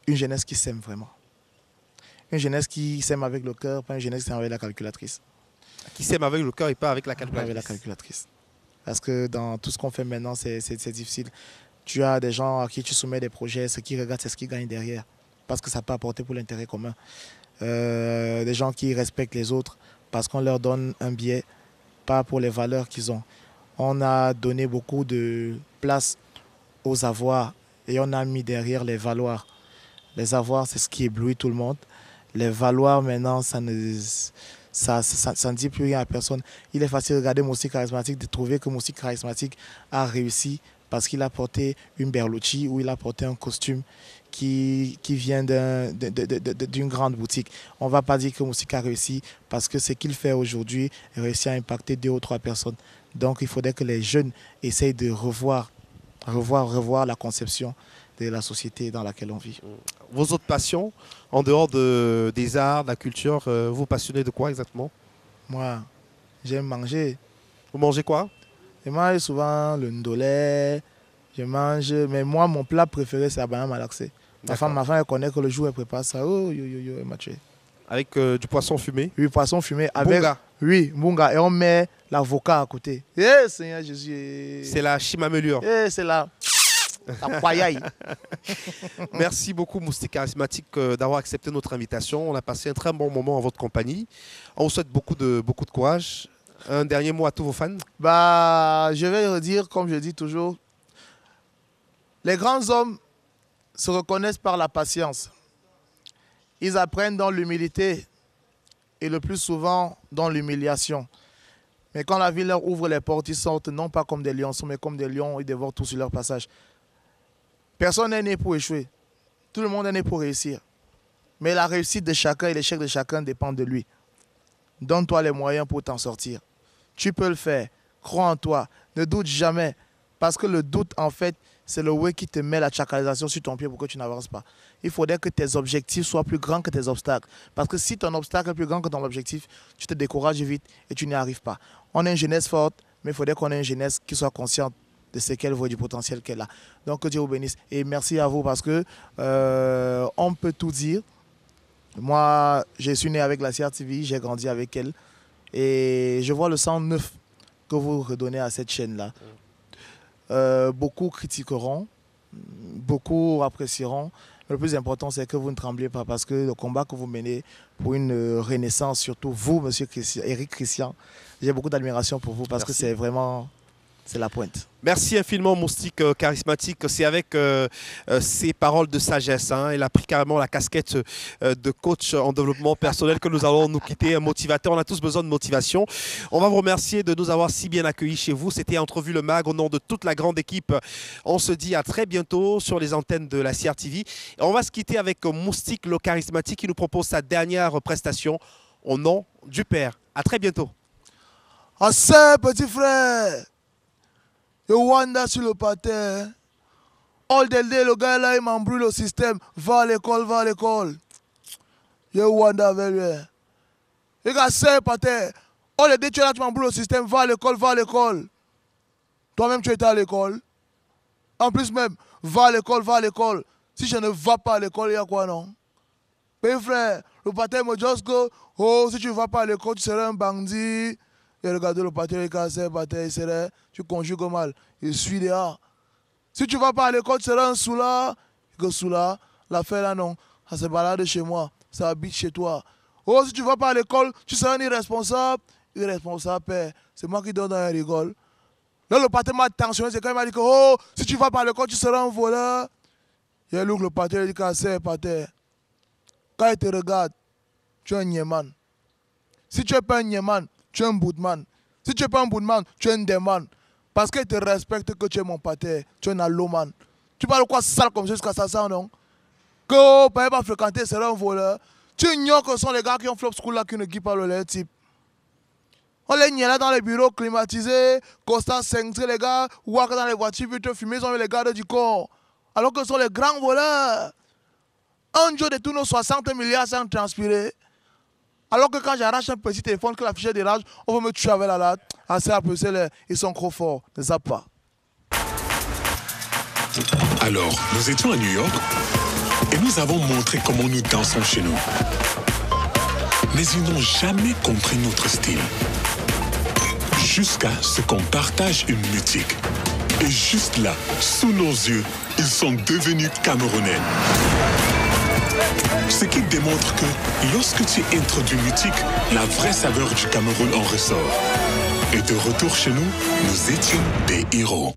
Une jeunesse qui s'aime vraiment. Une jeunesse qui s'aime avec le cœur, pas une jeunesse qui s'aime avec la calculatrice. Qui s'aime avec le cœur et pas avec la calculatrice. Avec la calculatrice. Parce que dans tout ce qu'on fait maintenant, c'est difficile. Tu as des gens à qui tu soumets des projets, ce qu'ils regardent, c'est ce qu'ils gagnent derrière. Parce que ça peut apporter pour l'intérêt commun. Des gens qui respectent les autres parce qu'on leur donne un biais, pas pour les valeurs qu'ils ont. On a donné beaucoup de place aux avoirs et on a mis derrière les valoirs. Les avoirs, c'est ce qui éblouit tout le monde. Les valoirs, maintenant, ça ne dit plus rien à personne. Il est facile de regarder Moustique Charismatique, de trouver que Moustique Charismatique a réussi parce qu'il a porté une berlucci ou il a porté un costume qui vient d'une grande boutique. On ne va pas dire que Moustique a réussi parce que ce qu'il fait aujourd'hui réussit à impacter 2 ou 3 personnes. Donc il faudrait que les jeunes essayent de revoir la conception de la société dans laquelle on vit. Vos autres passions, en dehors des arts, de la culture, vous passionnez de quoi exactement? Moi, j'aime manger. Vous mangez quoi? Je mange souvent le ndolé, mais moi, mon plat préféré, c'est la banane malaxée. Ma femme, elle connaît que le jour où elle prépare ça, oh, elle m'a tué. Avec du poisson fumé? Oui, poisson fumé. Avec, bunga? Oui, bunga. Et on met l'avocat à côté. Eh, Seigneur Jésus. C'est la chimamelure. Eh, c'est la payaille. Merci beaucoup, Moustique Charismatique, d'avoir accepté notre invitation. On a passé un très bon moment en votre compagnie. On vous souhaite beaucoup de courage. Un dernier mot à tous vos fans? Je vais redire, comme je dis toujours, les grands hommes se reconnaissent par la patience. Ils apprennent dans l'humilité et le plus souvent dans l'humiliation. Mais quand la vie leur ouvre les portes, ils sortent non pas comme des lionceaux, mais comme des lions, ils dévorent tout sur leur passage. Personne n'est né pour échouer. Tout le monde est né pour réussir. Mais la réussite de chacun et l'échec de chacun dépend de lui. Donne-toi les moyens pour t'en sortir. Tu peux le faire. Crois en toi. Ne doute jamais. Parce que le doute, en fait, c'est le way qui te met la chacalisation sur ton pied pour que tu n'avances pas. Il faudrait que tes objectifs soient plus grands que tes obstacles. Parce que si ton obstacle est plus grand que ton objectif, tu te décourages vite et tu n'y arrives pas. On a une jeunesse forte, mais il faudrait qu'on ait une jeunesse qui soit consciente de ce qu'elle voit, du potentiel qu'elle a. Donc que Dieu vous bénisse. Et merci à vous parce que on peut tout dire. Moi, je suis né avec la CRTV, j'ai grandi avec elle. Et je vois le sang neuf que vous redonnez à cette chaîne-là. Beaucoup critiqueront, beaucoup apprécieront. Mais le plus important, c'est que vous ne tremblez pas parce que le combat que vous menez pour une renaissance, surtout vous, monsieur Éric Christian, j'ai beaucoup d'admiration pour vous parce que c'est vraiment... c'est la pointe. Merci infiniment, Moustique Charismatique. C'est avec ces paroles de sagesse. Il a pris carrément la casquette de coach en développement personnel que nous allons nous quitter. Un motivateur, on a tous besoin de motivation. On va vous remercier de nous avoir si bien accueillis chez vous. C'était Entrevue le Mag au nom de toute la grande équipe. On se dit à très bientôt sur les antennes de la CRTV. Et on va se quitter avec Moustique le Charismatique qui nous propose sa dernière prestation au nom du Père. À très bientôt. Assez, petit frère. Le Wanda sur le patin. All day, le gars là, il m'embrouille le système. Va à l'école, va à l'école. Le Wanda avec lui. Le gars, c'est patin. All day, tu es là, tu m'embrouilles le système. Va à l'école, va à l'école. Toi-même, tu étais à l'école. En plus même, va à l'école, va à l'école. Si je ne vais pas à l'école, il y a quoi, non? Mais frère, le patin me dit que, oh, si tu ne vas pas à l'école, tu serais un bandit. Et regardez le patin, il serait, tu conjugues mal. Il suit dehors. Si tu ne vas pas à l'école, tu seras un soula. Que soula, l'affaire là non. Ça se balade chez moi. Ça habite chez toi. Oh, si tu ne vas pas à l'école, tu seras un irresponsable. Irresponsable, père. C'est moi qui donne dans un rigole. Là, le patin m'a tensionné. C'est quand il m'a dit que, oh, si tu ne vas pas à l'école, tu seras un voleur. Il y a le patin, il dit que c'est patin. Quand il te regarde, tu es un Nieman. Si tu n'es pas un Nieman, tu es un boudman. Si tu n'es pas un boudman, tu es un déman. Parce qu'il te respecte que tu es mon pater. Tu es un alloman. Tu parles quoi sale comme ça jusqu'à ça, non? Que par exemple, fréquenter, c'est un voleur. Tu ignores que ce sont les gars qui ont flop school là qui ne guident pas le type. On les niait là dans les bureaux climatisés, Costa 5, les gars, ou dans les voitures, vite fumer, ils ont les gardes du corps. Alors que ce sont les grands voleurs. Un jour de tous nos 60 milliards sans transpirer. Alors que quand j'arrache un petit téléphone que l'affiche dérange, on va me tuer avec la latte. Ah, c'est à peu ils sont trop forts, ne zappe pas. Alors, nous étions à New York et nous avons montré comment nous dansons chez nous. Mais ils n'ont jamais compris notre style. Jusqu'à ce qu'on partage une musique. Et juste là, sous nos yeux, ils sont devenus Camerounais. Ce qui démontre que lorsque tu introduis musique, la vraie saveur du Cameroun en ressort. Et de retour chez nous, nous étions des héros.